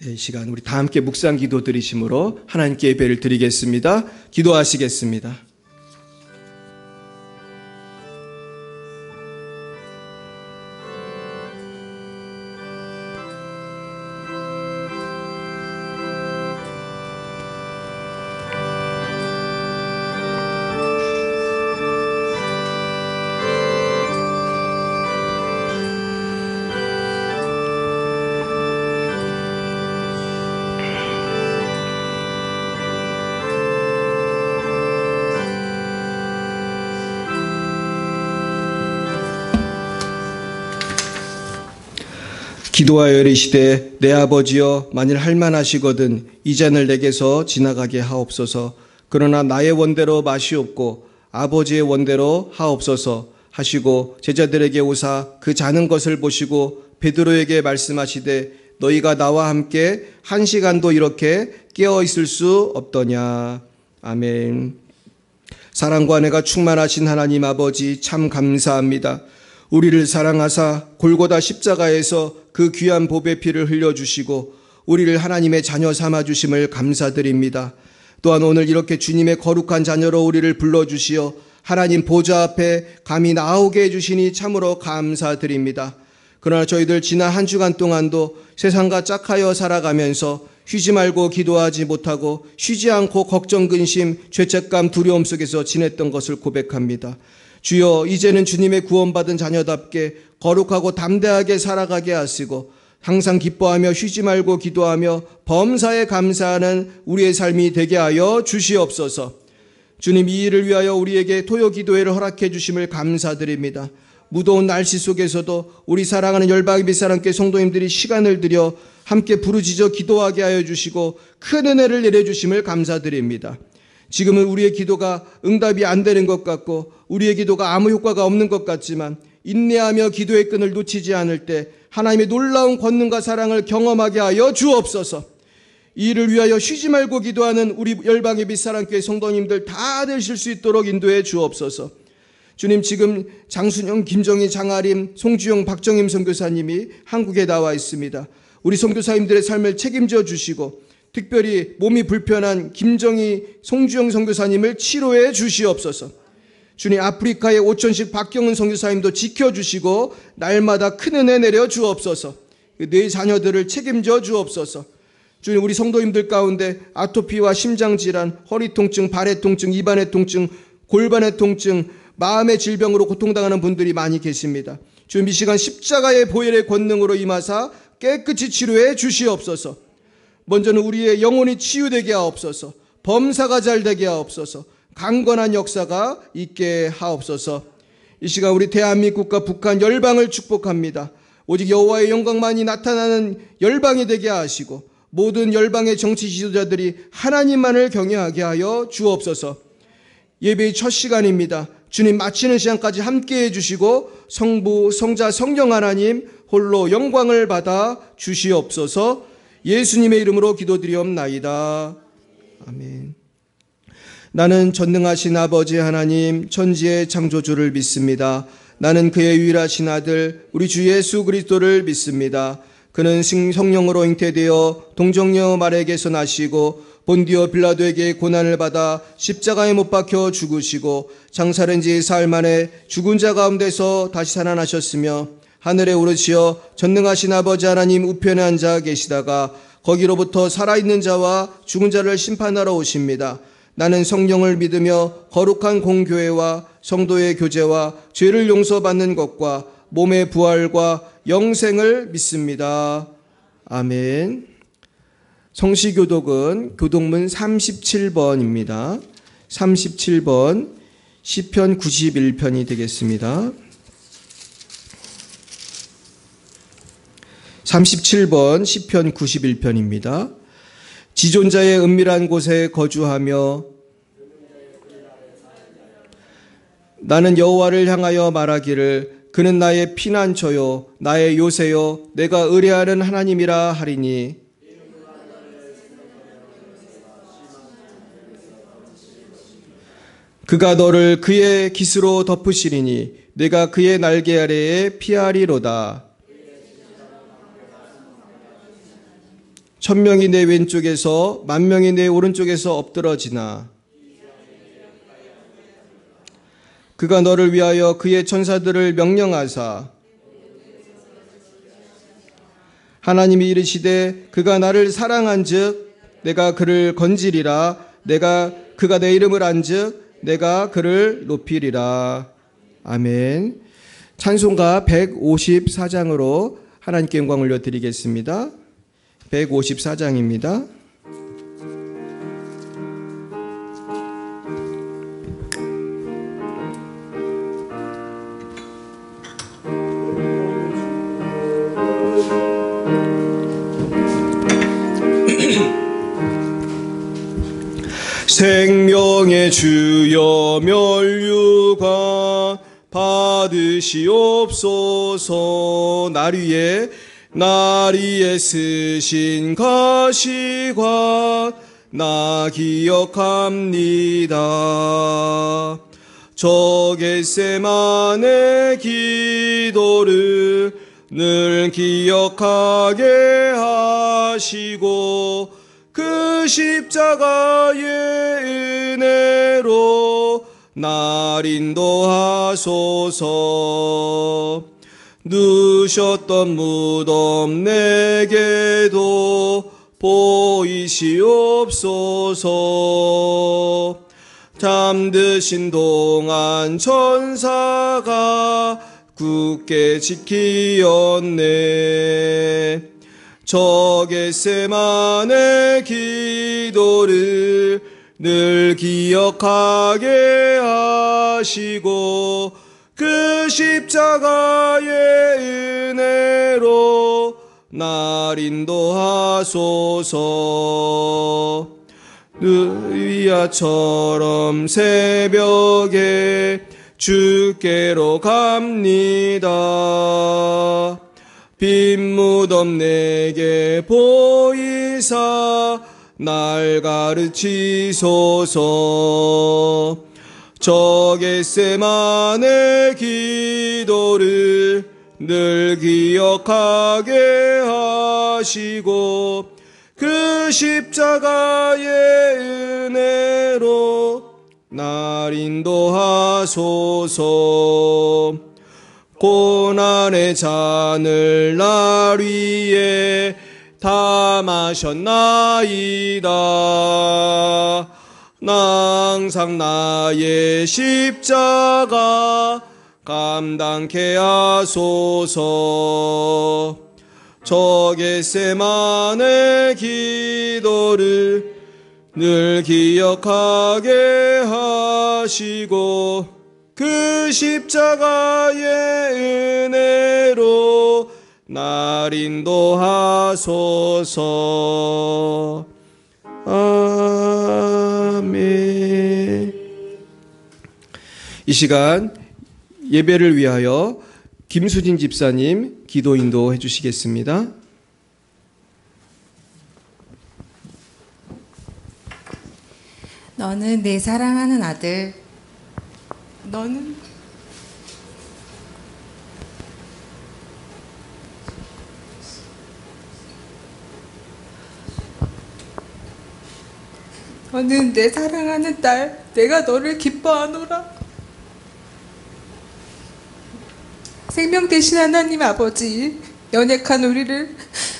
이 시간 우리 다 함께 묵상 기도 드리심으로 하나님께 예배를 드리겠습니다. 기도하시겠습니다. 기도하여 이르시되 내 아버지여 만일 할만하시거든 이 잔을 내게서 지나가게 하옵소서. 그러나 나의 원대로 마시옵고 아버지의 원대로 하옵소서 하시고 제자들에게 오사 그 자는 것을 보시고 베드로에게 말씀하시되 너희가 나와 함께 1시간도 이렇게 깨어 있을 수 없더냐. 아멘. 사랑과 은혜가 충만하신 하나님 아버지 참 감사합니다. 우리를 사랑하사 골고다 십자가에서 그 귀한 보배 피를 흘려주시고 우리를 하나님의 자녀 삼아주심을 감사드립니다. 또한 오늘 이렇게 주님의 거룩한 자녀로 우리를 불러주시어 하나님 보좌 앞에 감히 나오게 해주시니 참으로 감사드립니다. 그러나 저희들 지난 한 주간 동안도 세상과 짝하여 살아가면서 쉬지 말고 기도하지 못하고 쉬지 않고 걱정, 근심, 죄책감, 두려움 속에서 지냈던 것을 고백합니다. 주여 이제는 주님의 구원받은 자녀답게 거룩하고 담대하게 살아가게 하시고 항상 기뻐하며 쉬지 말고 기도하며 범사에 감사하는 우리의 삶이 되게 하여 주시옵소서. 주님 이 일을 위하여 우리에게 토요 기도회를 허락해 주심을 감사드립니다. 무더운 날씨 속에서도 우리 사랑하는 열방의 밑사람께 성도님들이 시간을 들여 함께 부르짖어 기도하게 하여 주시고 큰 은혜를 내려주심을 감사드립니다. 지금은 우리의 기도가 응답이 안 되는 것 같고 우리의 기도가 아무 효과가 없는 것 같지만 인내하며 기도의 끈을 놓치지 않을 때 하나님의 놀라운 권능과 사랑을 경험하게 하여 주옵소서. 이 일을 위하여 쉬지 말고 기도하는 우리 열방의 빛사랑교회 성도님들 다 되실 수 있도록 인도해 주옵소서. 주님 지금 장순영, 김정희, 장아림, 송주영, 박정임 선교사님이 한국에 나와 있습니다. 우리 선교사님들의 삶을 책임져 주시고 특별히 몸이 불편한 김정희, 송주영 선교사님을 치료해 주시옵소서. 주님 아프리카의 오천식 박경은 선교사님도 지켜주시고 날마다 큰 은혜 내려 주옵소서. 내 자녀들을 책임져 주옵소서. 주님 우리 성도님들 가운데 아토피와 심장질환, 허리 통증, 발의 통증, 입안의 통증, 골반의 통증, 마음의 질병으로 고통당하는 분들이 많이 계십니다. 주님 이 시간 십자가의 보혈의 권능으로 임하사 깨끗이 치료해 주시옵소서. 먼저는 우리의 영혼이 치유되게 하옵소서. 범사가 잘 되게 하옵소서. 강건한 역사가 있게 하옵소서. 이 시간 우리 대한민국과 북한 열방을 축복합니다. 오직 여호와의 영광만이 나타나는 열방이 되게 하시고 모든 열방의 정치 지도자들이 하나님만을 경외하게 하여 주옵소서. 예배의 첫 시간입니다. 주님 마치는 시간까지 함께해 주시고 성부, 성자, 성령 하나님 홀로 영광을 받아 주시옵소서. 예수님의 이름으로 기도드리옵나이다. 아멘. 나는 전능하신 아버지 하나님 천지의 창조주를 믿습니다. 나는 그의 유일하신 아들 우리 주 예수 그리스도를 믿습니다. 그는 성령으로 잉태되어 동정녀 마리아에게서 나시고 본디오 빌라도에게 고난을 받아 십자가에 못 박혀 죽으시고 장사된 지 사흘 만에 죽은 자 가운데서 다시 살아나셨으며 하늘에 오르시어 전능하신 아버지 하나님 우편에 앉아 계시다가 거기로부터 살아있는 자와 죽은 자를 심판하러 오십니다. 나는 성령을 믿으며 거룩한 공교회와 성도의 교제와 죄를 용서받는 것과 몸의 부활과 영생을 믿습니다. 아멘. 성시교독은 교독문 37번입니다. 37번 시편 91편이 되겠습니다. 37번 시편 91편입니다. 지존자의 은밀한 곳에 거주하며 나는 여호와를 향하여 말하기를 그는 나의 피난처요 나의 요새요 내가 의뢰하는 하나님이라 하리니 그가 너를 그의 깃으로 덮으시리니 내가 그의 날개 아래에 피하리로다. 천명이 내 왼쪽에서 만명이 내 오른쪽에서 엎드러지나 그가 너를 위하여 그의 천사들을 명령하사 하나님이 이르시되 그가 나를 사랑한즉 내가 그를 건지리라 그가 내 이름을 안즉 내가 그를 높이리라. 아멘. 찬송가 154장으로 하나님께 영광 올려드리겠습니다. 154장입니다. 생명의 주여 면류관 받으시옵소서. 날 위에 쓰신 가시관 나 기억합니다. 저 겟세마네 기도를 늘 기억하게 하시고 그 십자가의 은혜로 날 인도하소서. 누셨던 무덤 내게도 보이시옵소서. 잠드신 동안 천사가 굳게 지키었네. 저 겟세마네 기도를 늘 기억하게 하시고 그 십자가의 은혜로 날 인도하소서. 느리야처럼 새벽에 주께로 갑니다. 빈 무덤 내게 보이사 날 가르치소서. 저 겟세마네 기도를 늘 기억하게 하시고 그 십자가의 은혜로 날 인도하소서. 고난의 잔을 날 위에 다 마셨나이다. 항상 나의 십자가 감당케 하소서. 저 겟세마네 기도를 늘 기억하게 하시고 그 십자가의 은혜로 날 인도하소서. 아멘. 이 시간 예배를 위하여 김수진 집사님 기도 인도해 주시겠습니다. 너는 내 사랑하는 아들. 너는 내 사랑하는 딸. 내가 너를 기뻐하노라. 생명 되신 하나님 아버지, 연약한 우리를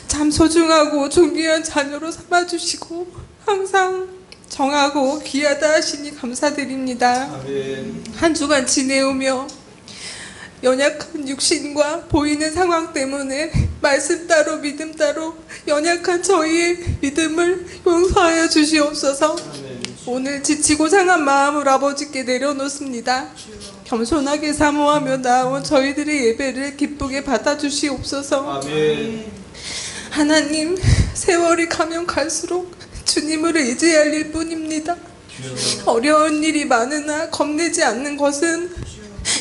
참 소중하고 존귀한 자녀로 삼아주시고 항상 정하고 귀하다 하시니 감사드립니다. 아멘. 한 주간 지내오며 연약한 육신과 보이는 상황 때문에 말씀 따로 믿음 따로 연약한 저희의 믿음을 용서하여 주시옵소서. 오늘 지치고 상한 마음을 아버지께 내려놓습니다. 겸손하게 사모하며 나온 저희들의 예배를 기쁘게 받아주시옵소서. 아멘. 하나님, 세월이 가면 갈수록 주님을 의지해야 할 일뿐입니다. 어려운 일이 많으나 겁내지 않는 것은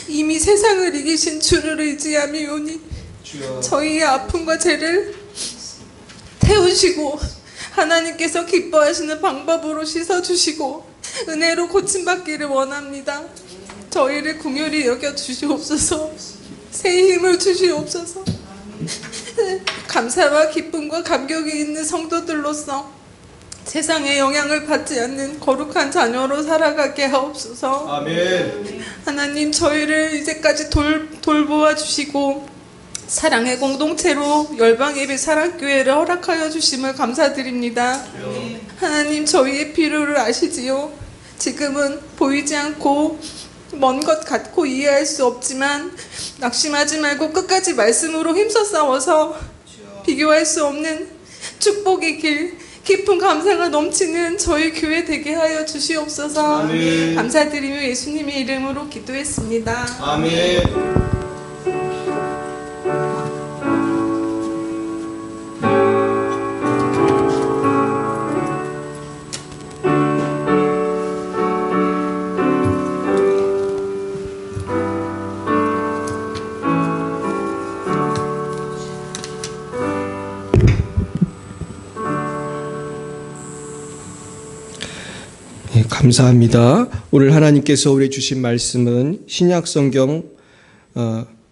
이미 세상을 이기신 주를 의지함이오니 저희의 아픔과 죄를 태우시고 하나님께서 기뻐하시는 방법으로 씻어주시고 은혜로 고침받기를 원합니다. 저희를 긍휼히 여겨 주시옵소서. 새 힘을 주시옵소서. 감사와 기쁨과 감격이 있는 성도들로서 세상의 영향을 받지 않는 거룩한 자녀로 살아가게 하옵소서. 아멘. 하나님, 저희를 이제까지 돌보아 주시고 사랑의 공동체로 열방예배 사랑교회를 허락하여 주심을 감사드립니다. 하나님, 저희의 필요를 아시지요. 지금은 보이지 않고 먼 것 같고 이해할 수 없지만 낙심하지 말고 끝까지 말씀으로 힘써 싸워서 비교할 수 없는 축복의 길, 깊은 감사가 넘치는 저희 교회 되게 하여 주시옵소서. 아멘. 감사드리며 예수님의 이름으로 기도했습니다. 아멘. 감사합니다. 오늘 하나님께서 우리 주신 말씀은 신약성경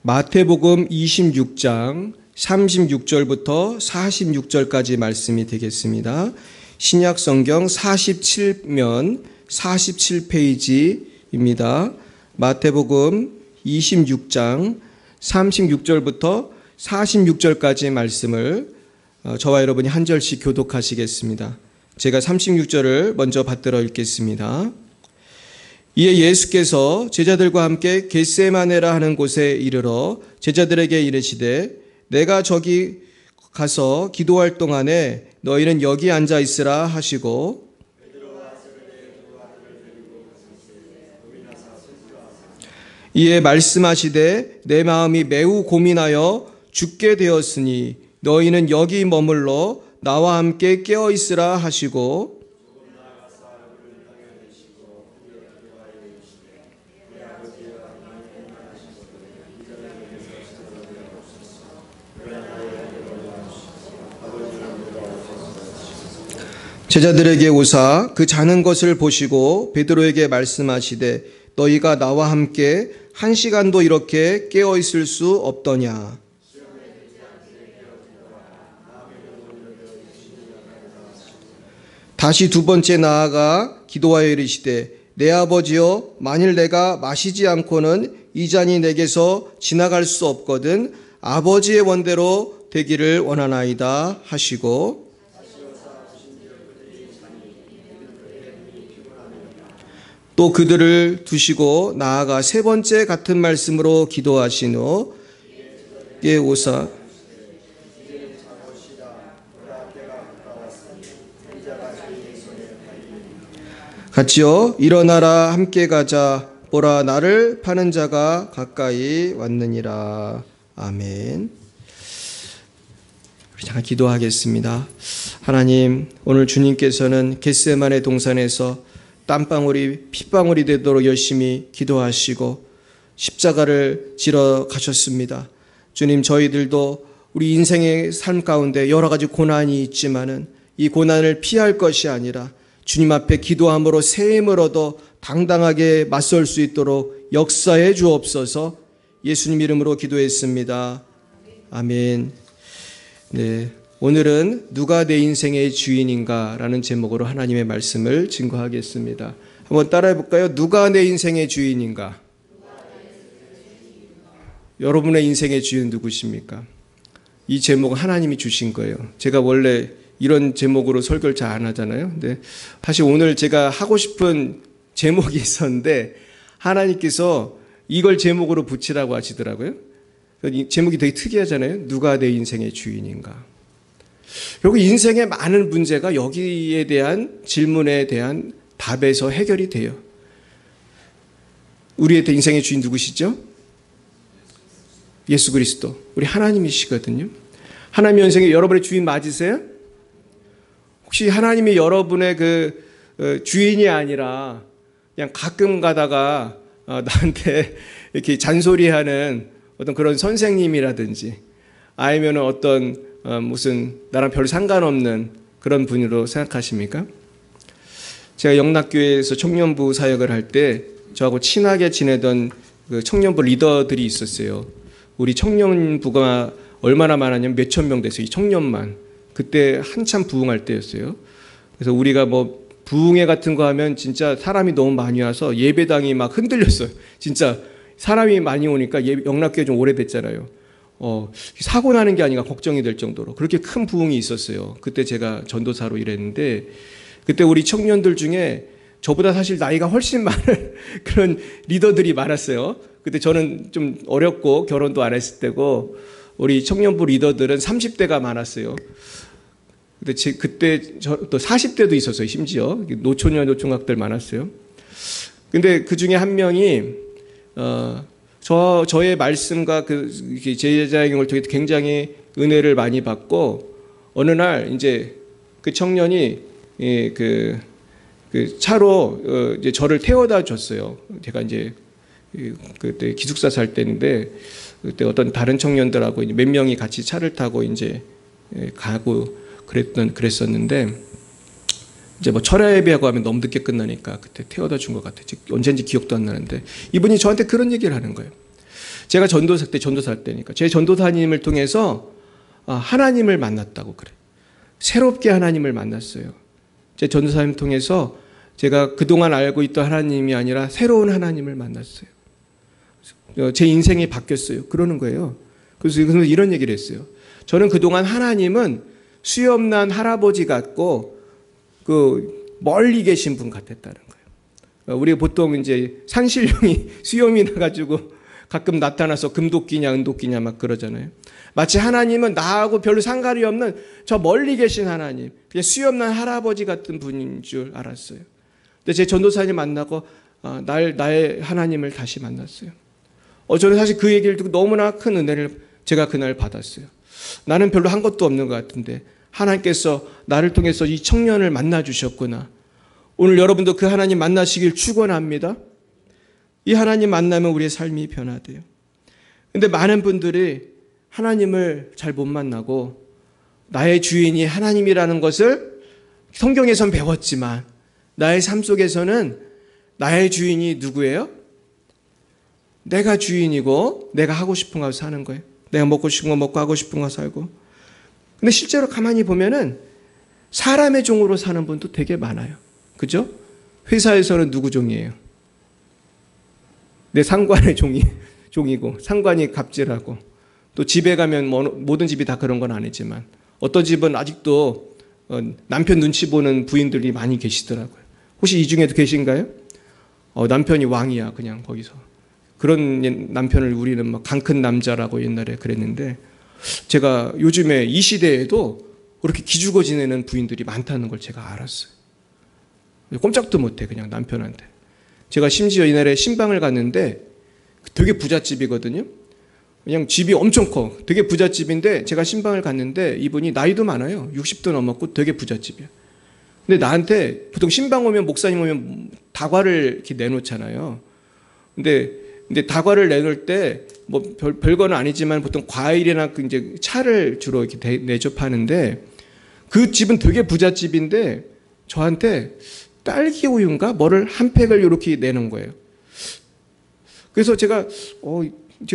마태복음 26장 36절부터 46절까지 말씀이 되겠습니다. 신약성경 47면 47페이지입니다. 마태복음 26장 36절부터 46절까지 말씀을 저와 여러분이 한 절씩 교독하시겠습니다. 제가 36절을 먼저 받들어 읽겠습니다. 이에 예수께서 제자들과 함께 겟세마네라 하는 곳에 이르러 제자들에게 이르시되 내가 저기 가서 기도할 동안에 너희는 여기 앉아 있으라 하시고 이에 말씀하시되 내 마음이 매우 고민하여 죽게 되었으니 너희는 여기 머물러 나와 함께 깨어 있으라 하시고 제자들에게 오사 그 자는 것을 보시고 베드로에게 말씀하시되 너희가 나와 함께 1시간도 이렇게 깨어 있을 수 없더냐. 다시 두 번째 나아가 기도하여 이르시되 내 아버지여 만일 내가 마시지 않고는 이 잔이 내게서 지나갈 수 없거든 아버지의 원대로 되기를 원하나이다 하시고 또 그들을 두시고 나아가 세 번째 같은 말씀으로 기도하신 후 예 오사 같이요 일어나라 함께 가자 보라 나를 파는 자가 가까이 왔느니라. 아멘. 우리 잠깐 기도하겠습니다. 하나님, 오늘 주님께서는 겟세마네 동산에서 땀방울이 핏방울이 되도록 열심히 기도하시고 십자가를 지러 가셨습니다. 주님, 저희들도 우리 인생의 삶 가운데 여러 가지 고난이 있지만은 이 고난을 피할 것이 아니라 주님 앞에 기도함으로 새 힘을 얻어 당당하게 맞설 수 있도록 역사해 주옵소서. 예수님 이름으로 기도했습니다. 아멘. 네, 오늘은 누가 내 인생의 주인인가라는 제목으로 하나님의 말씀을 증거하겠습니다. 한번 따라해 볼까요? 누가 내 인생의 주인인가? 여러분의 인생의 주인은 누구십니까? 이 제목은 하나님이 주신 거예요. 제가 원래 이런 제목으로 설교를 잘 안 하잖아요. 근데 사실 오늘 제가 하고 싶은 제목이 있었는데 하나님께서 이걸 제목으로 붙이라고 하시더라고요. 이 제목이 되게 특이하잖아요. 누가 내 인생의 주인인가. 그리고 인생의 많은 문제가 여기에 대한 질문에 대한 답에서 해결이 돼요. 우리의 인생의 주인 누구시죠? 예수 그리스도. 우리 하나님이시거든요. 하나님의 인생에 여러분의 주인 맞으세요? 혹시 하나님이 여러분의 그 주인이 아니라 그냥 가끔 가다가 나한테 이렇게 잔소리하는 어떤 그런 선생님이라든지 아니면 어떤 무슨 나랑 별 상관없는 그런 분으로 생각하십니까? 제가 영락교회에서 청년부 사역을 할 때 저하고 친하게 지내던 그 청년부 리더들이 있었어요. 우리 청년부가 얼마나 많았냐면 몇천 명 됐어요. 이 청년만. 그때 한참 부흥할 때였어요. 그래서 우리가 뭐 부흥회 같은 거 하면 진짜 사람이 너무 많이 와서 예배당이 막 흔들렸어요. 진짜 사람이 많이 오니까 영락교회 좀 오래됐잖아요. 사고 나는 게 아닌가 걱정이 될 정도로 그렇게 큰 부흥이 있었어요. 그때 제가 전도사로 일했는데 그때 우리 청년들 중에 저보다 사실 나이가 훨씬 많은 그런 리더들이 많았어요. 그때 저는 좀 어렸고 결혼도 안 했을 때고 우리 청년부 리더들은 30대가 많았어요. 근데 그때 또 40대도 있었어요. 심지어 노처녀 노총각들 많았어요. 근데 그 중에 한 명이 저의 말씀과 그 제자행을 통해 굉장히 은혜를 많이 받고 어느 날 이제 그 청년이 그 차로 이제 저를 태워다 줬어요. 제가 이제 그때 기숙사 살 때인데 그때 어떤 다른 청년들하고 이제 몇 명이 같이 차를 타고 이제 가고 그랬었는데 이제 뭐 철야 예배하고 하면 너무 늦게 끝나니까 그때 태워다 준 것 같아요. 언제인지 기억도 안 나는데 이분이 저한테 그런 얘기를 하는 거예요. 제가 전도사 때니까 제 전도사님을 통해서 하나님을 만났다고 그래. 새롭게 하나님을 만났어요. 제 전도사님 통해서 제가 그동안 알고 있던 하나님이 아니라 새로운 하나님을 만났어요. 제 인생이 바뀌었어요. 그러는 거예요. 그래서 이런 얘기를 했어요. 저는 그동안 하나님은 수염난 할아버지 같고 멀리 계신 분 같았다는 거예요. 우리가 보통 이제 산신령이 수염이 나가지고 가끔 나타나서 금도끼냐 은도끼냐 막 그러잖아요. 마치 하나님은 나하고 별로 상관이 없는 저 멀리 계신 하나님, 그냥 수염난 할아버지 같은 분인 줄 알았어요. 근데 제 전도사님 만나고 나의 하나님을 다시 만났어요. 저는 사실 그 얘기를 듣고 너무나 큰 은혜를 제가 그날 받았어요. 나는 별로 한 것도 없는 것 같은데 하나님께서 나를 통해서 이 청년을 만나 주셨구나. 오늘 여러분도 그 하나님 만나시길 축원합니다. 이 하나님 만나면 우리의 삶이 변화돼요. 근데 많은 분들이 하나님을 잘 못 만나고 나의 주인이 하나님이라는 것을 성경에선 배웠지만 나의 삶 속에서는 나의 주인이 누구예요? 내가 주인이고 내가 하고 싶은 거 사는 거예요. 내가 먹고 싶은 거 먹고 하고 싶은 거 살고. 근데 실제로 가만히 보면은 사람의 종으로 사는 분도 되게 많아요. 그죠? 회사에서는 누구 종이에요? 내 상관의 종이고 상관이 갑질하고 또 집에 가면 모든 집이 다 그런 건 아니지만 어떤 집은 아직도 남편 눈치 보는 부인들이 많이 계시더라고요. 혹시 이 중에도 계신가요? 남편이 왕이야 그냥 거기서. 그런 남편을 우리는 막 강큰 남자라고 옛날에 그랬는데 제가 요즘에 이 시대에도 그렇게 기죽어 지내는 부인들이 많다는 걸 제가 알았어요. 꼼짝도 못해 그냥 남편한테. 제가 심지어 이날에 신방을 갔는데 되게 부잣집이거든요. 그냥 집이 엄청 커. 되게 부잣집인데 제가 신방을 갔는데 이분이 나이도 많아요. 60도 넘었고 되게 부잣집이야. 근데 나한테 보통 신방 오면 목사님 오면 다과를 이렇게 내놓잖아요. 근데 다과를 내놓을 때 뭐 별거는 아니지만 보통 과일이나 이제 차를 주로 이렇게 내줘 파는데 그 집은 되게 부잣집인데 저한테 딸기 우유인가 뭐를 한 팩을 이렇게 내놓은 거예요. 그래서 제가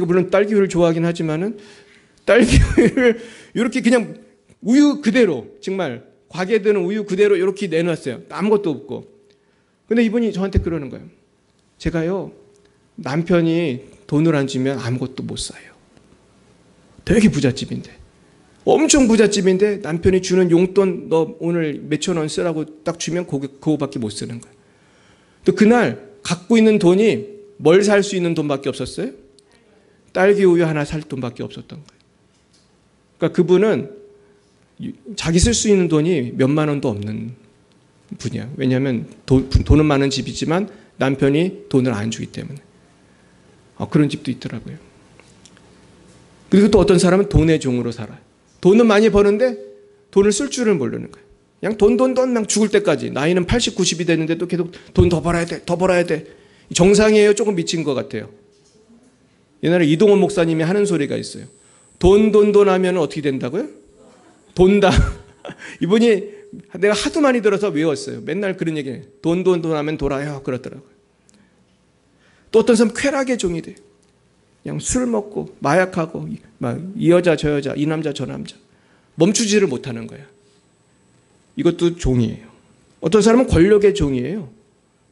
물론 딸기 우유를 좋아하긴 하지만은 딸기 우유를 이렇게 그냥 우유 그대로 정말 과게 드는 우유 그대로 이렇게 내놨어요. 아무것도 없고. 근데 이분이 저한테 그러는 거예요. 제가요 남편이 돈을 안 주면 아무것도 못 사요. 되게 부잣집인데 엄청 부잣집인데 남편이 주는 용돈 너 오늘 몇천 원 쓰라고 딱 주면 그거밖에 못 쓰는 거예요. 또 그날 갖고 있는 돈이 뭘 살 수 있는 돈밖에 없었어요? 딸기 우유 하나 살 돈밖에 없었던 거예요. 그러니까 그분은 자기 쓸 수 있는 돈이 몇만 원도 없는 분이야. 왜냐하면 돈은 많은 집이지만 남편이 돈을 안 주기 때문에. 그런 집도 있더라고요. 그리고 또 어떤 사람은 돈의 종으로 살아요. 돈은 많이 버는데 돈을 쓸 줄을 모르는 거예요. 그냥 돈 죽을 때까지. 나이는 80, 90이 되는데도 계속 돈 더 벌어야 돼. 더 벌어야 돼. 정상이에요? 조금 미친 것 같아요. 옛날에 이동원 목사님이 하는 소리가 있어요. 돈 하면 어떻게 된다고요? 돈다. 이분이 내가 하도 많이 들어서 외웠어요. 맨날 그런 얘기해요. 돈 하면 돌아요. 그러더라고요. 또 어떤 사람은 쾌락의 종이 돼요. 그냥 술 먹고 마약하고 막 이 여자 저 여자 이 남자 저 남자 멈추지를 못하는 거야. 이것도 종이에요. 어떤 사람은 권력의 종이에요.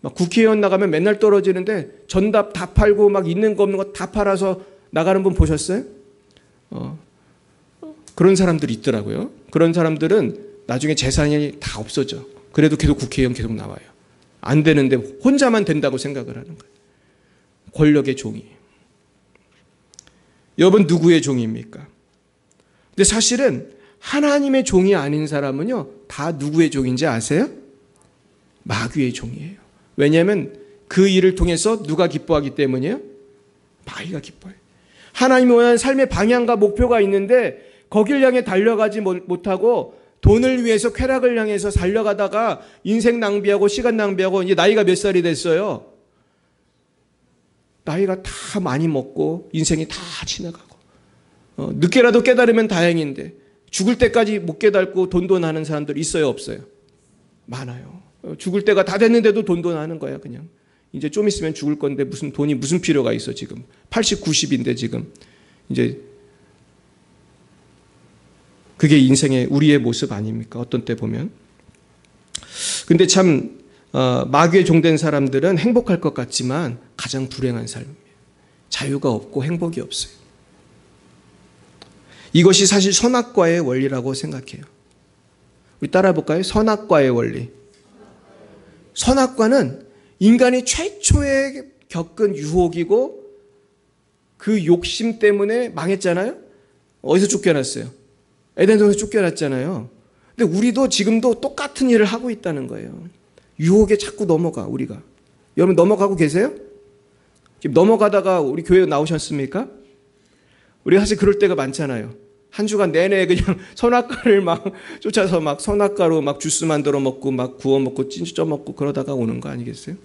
막 국회의원 나가면 맨날 떨어지는데 전답 다 팔고 막 있는 거 없는 거 다 팔아서 나가는 분 보셨어요? 그런 사람들이 있더라고요. 그런 사람들은 나중에 재산이 다 없어져. 그래도 계속 국회의원 계속 나와요. 안 되는데 혼자만 된다고 생각을 하는 거예요. 권력의 종이에요. 여러분 누구의 종입니까? 근데 사실은 하나님의 종이 아닌 사람은요, 다 누구의 종인지 아세요? 마귀의 종이에요. 왜냐하면 그 일을 통해서 누가 기뻐하기 때문이에요? 마귀가 기뻐해요. 하나님이 원하는 삶의 방향과 목표가 있는데 거길 향해 달려가지 못하고 돈을 위해서 쾌락을 향해서 달려가다가 인생 낭비하고 시간 낭비하고 이제 나이가 몇 살이 됐어요? 나이가 다 많이 먹고 인생이 다 지나가고 늦게라도 깨달으면 다행인데 죽을 때까지 못 깨닫고 돈도 나는 사람들 있어요 없어요? 많아요. 죽을 때가 다 됐는데도 돈도 나는 거야 그냥. 이제 좀 있으면 죽을 건데 무슨 돈이 무슨 필요가 있어 지금. 80, 90인데 지금. 이제 그게 인생의 우리의 모습 아닙니까? 어떤 때 보면. 근데 참 마귀에 종된 사람들은 행복할 것 같지만 가장 불행한 삶이에요. 자유가 없고 행복이 없어요. 이것이 사실 선악과의 원리라고 생각해요. 우리 따라 볼까요? 선악과의 원리. 선악과는 인간이 최초에 겪은 유혹이고 그 욕심 때문에 망했잖아요. 어디서 쫓겨났어요? 에덴동에서 쫓겨났잖아요. 근데 우리도 지금도 똑같은 일을 하고 있다는 거예요. 유혹에 자꾸 넘어가 우리가. 여러분 넘어가고 계세요? 지금 넘어가다가 우리 교회 나오셨습니까? 우리가 사실 그럴 때가 많잖아요. 한 주간 내내 그냥 선악과를 막 쫓아서 막 선악과로 막 주스 만들어 먹고 막 구워 먹고 찐쪄 먹고 그러다가 오는 거 아니겠어요?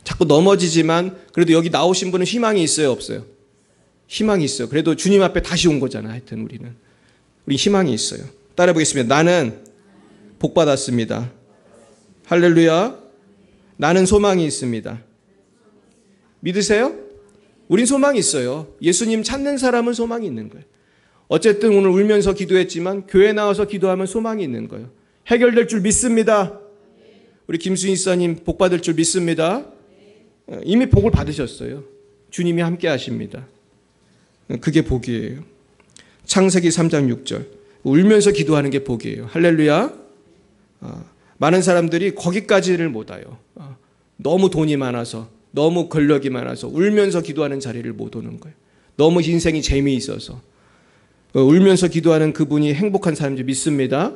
자꾸 넘어지지만 그래도 여기 나오신 분은 희망이 있어요 없어요? 희망이 있어요. 그래도 주님 앞에 다시 온 거잖아. 하여튼 우리 희망이 있어요. 따라 보겠습니다. 나는 복 받았습니다. 할렐루야. 나는 소망이 있습니다. 믿으세요? 우린 소망이 있어요. 예수님 찾는 사람은 소망이 있는 거예요. 어쨌든 오늘 울면서 기도했지만 교회 나와서 기도하면 소망이 있는 거예요. 해결될 줄 믿습니다. 우리 김수인 사님 복 받을 줄 믿습니다. 이미 복을 받으셨어요. 주님이 함께 하십니다. 그게 복이에요. 창세기 3장 6절. 울면서 기도하는 게 복이에요. 할렐루야. 많은 사람들이 거기까지를 못 와요. 너무 돈이 많아서, 너무 권력이 많아서 울면서 기도하는 자리를 못 오는 거예요. 너무 인생이 재미있어서. 울면서 기도하는 그분이 행복한 사람인지 믿습니다.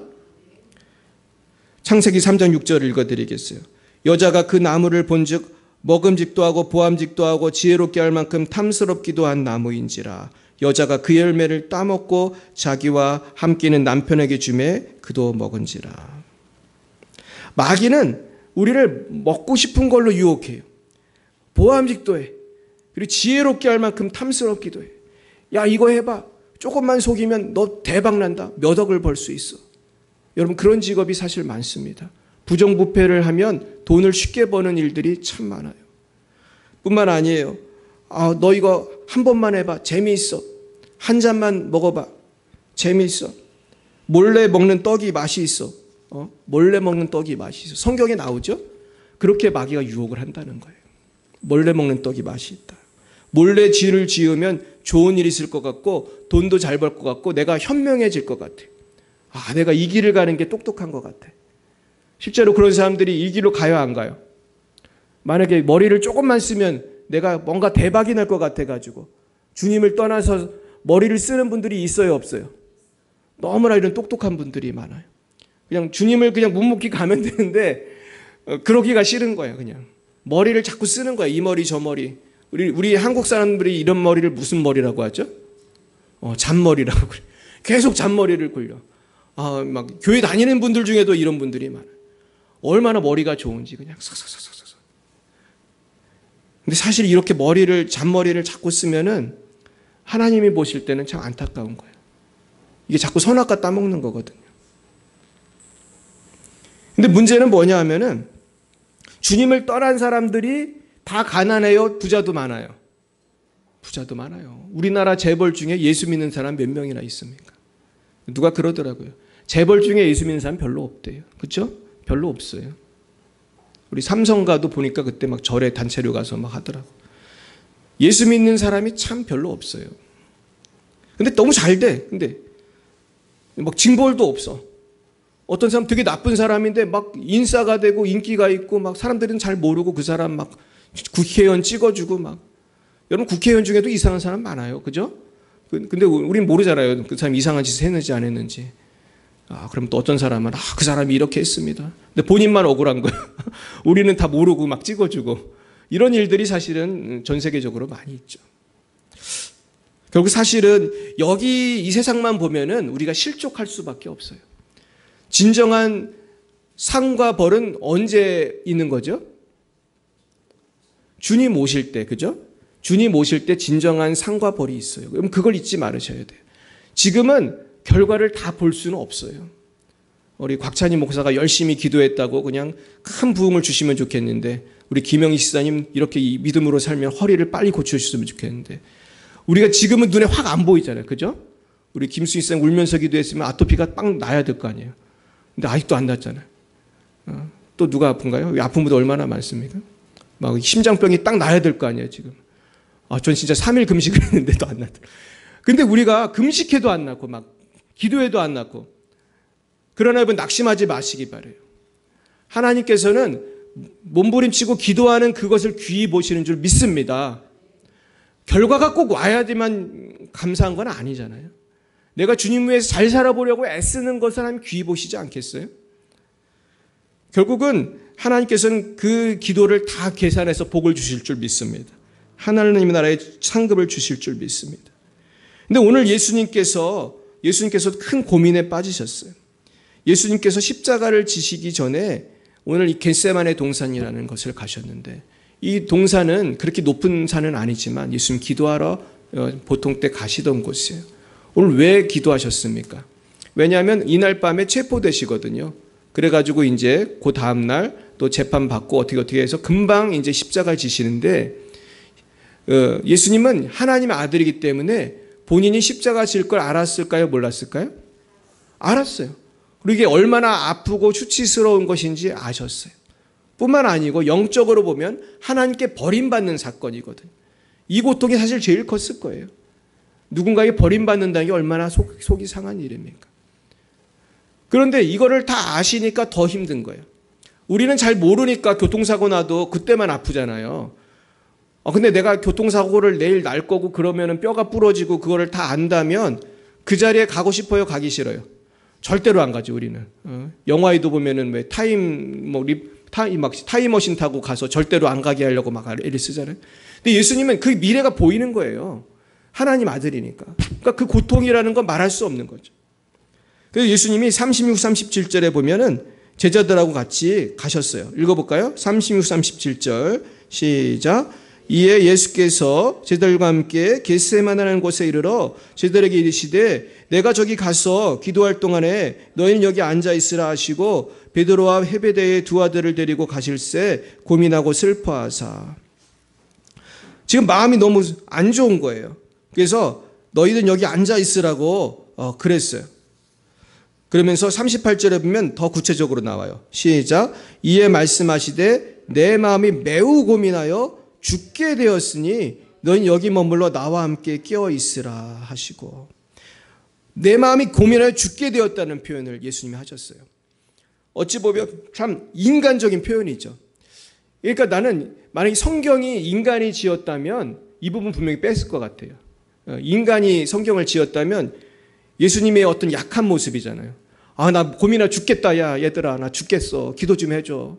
창세기 3장 6절을 읽어드리겠어요. 여자가 그 나무를 본즉 먹음직도 하고 보암직도 하고 지혜롭게 할 만큼 탐스럽기도 한 나무인지라. 여자가 그 열매를 따먹고 자기와 함께 있는 남편에게 주매 그도 먹은지라. 마귀는 우리를 먹고 싶은 걸로 유혹해요. 보암직도 해. 그리고 지혜롭게 할 만큼 탐스럽기도 해. 야 이거 해봐. 조금만 속이면 너 대박 난다. 몇 억을 벌 수 있어. 여러분 그런 직업이 사실 많습니다. 부정부패를 하면 돈을 쉽게 버는 일들이 참 많아요. 뿐만 아니에요. 너 이거 한 번만 해봐. 재미있어. 한 잔만 먹어봐. 재미있어. 몰래 먹는 떡이 맛이 있어. 몰래 먹는 떡이 맛이 있어. 성경에 나오죠? 그렇게 마귀가 유혹을 한다는 거예요. 몰래 먹는 떡이 맛이 있다. 몰래 죄를 지으면 좋은 일이 있을 것 같고 돈도 잘 벌 것 같고 내가 현명해질 것 같아. 내가 이 길을 가는 게 똑똑한 것 같아. 실제로 그런 사람들이 이 길로 가요 안 가요? 만약에 머리를 조금만 쓰면 내가 뭔가 대박이 날 것 같아가지고 주님을 떠나서 머리를 쓰는 분들이 있어요 없어요? 너무나 이런 똑똑한 분들이 많아요. 그냥 주님을 그냥 묵묵히 가면 되는데 그러기가 싫은 거예요. 그냥 머리를 자꾸 쓰는 거예요. 이 머리 저 머리. 우리 한국 사람들이 이런 머리를 무슨 머리라고 하죠? 잔머리라고 그래. 계속 잔머리를 굴려. 막 교회 다니는 분들 중에도 이런 분들이 많아요. 얼마나 머리가 좋은지 그냥 싹싹싹싹. 근데 사실 이렇게 잔머리를 자꾸 쓰면은 하나님이 보실 때는 참 안타까운 거예요. 이게 자꾸 선악과 따먹는 거거든요. 근데 문제는 뭐냐 하면은 주님을 떠난 사람들이 다 가난해요? 부자도 많아요? 부자도 많아요. 우리나라 재벌 중에 예수 믿는 사람 몇 명이나 있습니까? 누가 그러더라고요. 재벌 중에 예수 믿는 사람 별로 없대요. 그렇죠? 별로 없어요. 우리 삼성가도 보니까 그때 막 절에 단체로 가서 막 하더라고. 예수 믿는 사람이 참 별로 없어요. 근데 너무 잘 돼. 근데 막 징벌도 없어. 어떤 사람 되게 나쁜 사람인데 막 인싸가 되고 인기가 있고 막 사람들은 잘 모르고 그 사람 막 국회의원 찍어주고 막. 여러분 국회의원 중에도 이상한 사람 많아요. 그죠? 근데 우린 모르잖아요. 그 사람이 이상한 짓을 했는지 안 했는지. 그럼 또 어떤 사람은 그 사람이 이렇게 했습니다. 근데 본인만 억울한 거예요. 우리는 다 모르고 막 찍어주고. 이런 일들이 사실은 전 세계적으로 많이 있죠. 결국 사실은 여기 이 세상만 보면은 우리가 실족할 수밖에 없어요. 진정한 상과 벌은 언제 있는 거죠? 주님 오실 때, 그죠? 주님 오실 때 진정한 상과 벌이 있어요. 그럼 그걸 잊지 말으셔야 돼요. 지금은 결과를 다 볼 수는 없어요. 우리 곽찬희 목사가 열심히 기도했다고 그냥 큰 부흥을 주시면 좋겠는데, 우리 김영희 시사님 이렇게 믿음으로 살면 허리를 빨리 고쳐주셨으면 좋겠는데, 우리가 지금은 눈에 확 안 보이잖아요. 그죠? 우리 김수희 시사님 울면서 기도했으면 아토피가 빵 나야 될 거 아니에요. 근데 아직도 안 났잖아요. 또 누가 아픈가요? 아픈 분들 얼마나 많습니까? 막 심장병이 딱 나야 될 거 아니에요, 지금. 전 진짜 3일 금식을 했는데도 안 났더라고요. 근데 우리가 금식해도 안 났고, 막 기도해도 안 났고. 그러나 여러분 낙심하지 마시기 바라요. 하나님께서는 몸부림치고 기도하는 그것을 귀히 보시는 줄 믿습니다. 결과가 꼭 와야지만 감사한 건 아니잖아요. 내가 주님 위해서 잘 살아보려고 애쓰는 것을 하나님 귀히 보시지 않겠어요? 결국은 하나님께서는 그 기도를 다 계산해서 복을 주실 줄 믿습니다. 하나님 나라의 상급을 주실 줄 믿습니다. 근데 오늘 예수님께서 큰 고민에 빠지셨어요. 예수님께서 십자가를 지시기 전에 오늘 이 겟세마네 동산이라는 것을 가셨는데, 이 동산은 그렇게 높은 산은 아니지만 예수님 기도하러 보통 때 가시던 곳이에요. 오늘 왜 기도하셨습니까? 왜냐하면 이날 밤에 체포되시거든요. 그래가지고 이제 그 다음날 또 재판받고 어떻게 해서 금방 이제 십자가를 지시는데, 예수님은 하나님의 아들이기 때문에 본인이 십자가 질 걸 알았을까요? 몰랐을까요? 알았어요. 그리고 이게 얼마나 아프고 수치스러운 것인지 아셨어요. 뿐만 아니고 영적으로 보면 하나님께 버림받는 사건이거든요. 이 고통이 사실 제일 컸을 거예요. 누군가에게 버림받는다는 게 얼마나 속이 상한 일입니까? 그런데 이거를 다 아시니까 더 힘든 거예요. 우리는 잘 모르니까 교통사고 나도 그때만 아프잖아요. 근데 내가 교통사고를 내일 날 거고 그러면 뼈가 부러지고 그거를 다 안다면 그 자리에 가고 싶어요? 가기 싫어요? 절대로 안 가죠, 우리는. 영화에도 보면은 왜 타임머신 타고 가서 절대로 안 가게 하려고 막 애를 쓰잖아요. 근데 예수님은 그 미래가 보이는 거예요. 하나님 아들이니까. 그러니까 그 고통이라는 건 말할 수 없는 거죠. 그래서 예수님이 36, 37절에 보면은 제자들하고 같이 가셨어요. 읽어볼까요? 36, 37절 시작. 이에 예수께서 제자들과 함께 겟세마네라는 곳에 이르러 제자들에게 이르시되 내가 저기 가서 기도할 동안에 너희는 여기 앉아 있으라 하시고 베드로와 헤베데의 두 아들을 데리고 가실새 고민하고 슬퍼하사. 지금 마음이 너무 안 좋은 거예요. 그래서 너희는 여기 앉아 있으라고 그랬어요. 그러면서 38절에 보면 더 구체적으로 나와요. 시작. 이에 말씀하시되 내 마음이 매우 고민하여 죽게 되었으니 너희는 여기 머물러 나와 함께 깨어 있으라 하시고, 내 마음이 고민하여 죽게 되었다는 표현을 예수님이 하셨어요. 어찌 보면 참 인간적인 표현이죠. 그러니까 나는 만약에 성경이 인간이 지었다면 이 부분 분명히 뺐을 것 같아요. 인간이 성경을 지었다면 예수님의 어떤 약한 모습이잖아요. 나 고민하여 죽겠다. 야 얘들아 나 죽겠어. 기도 좀 해줘.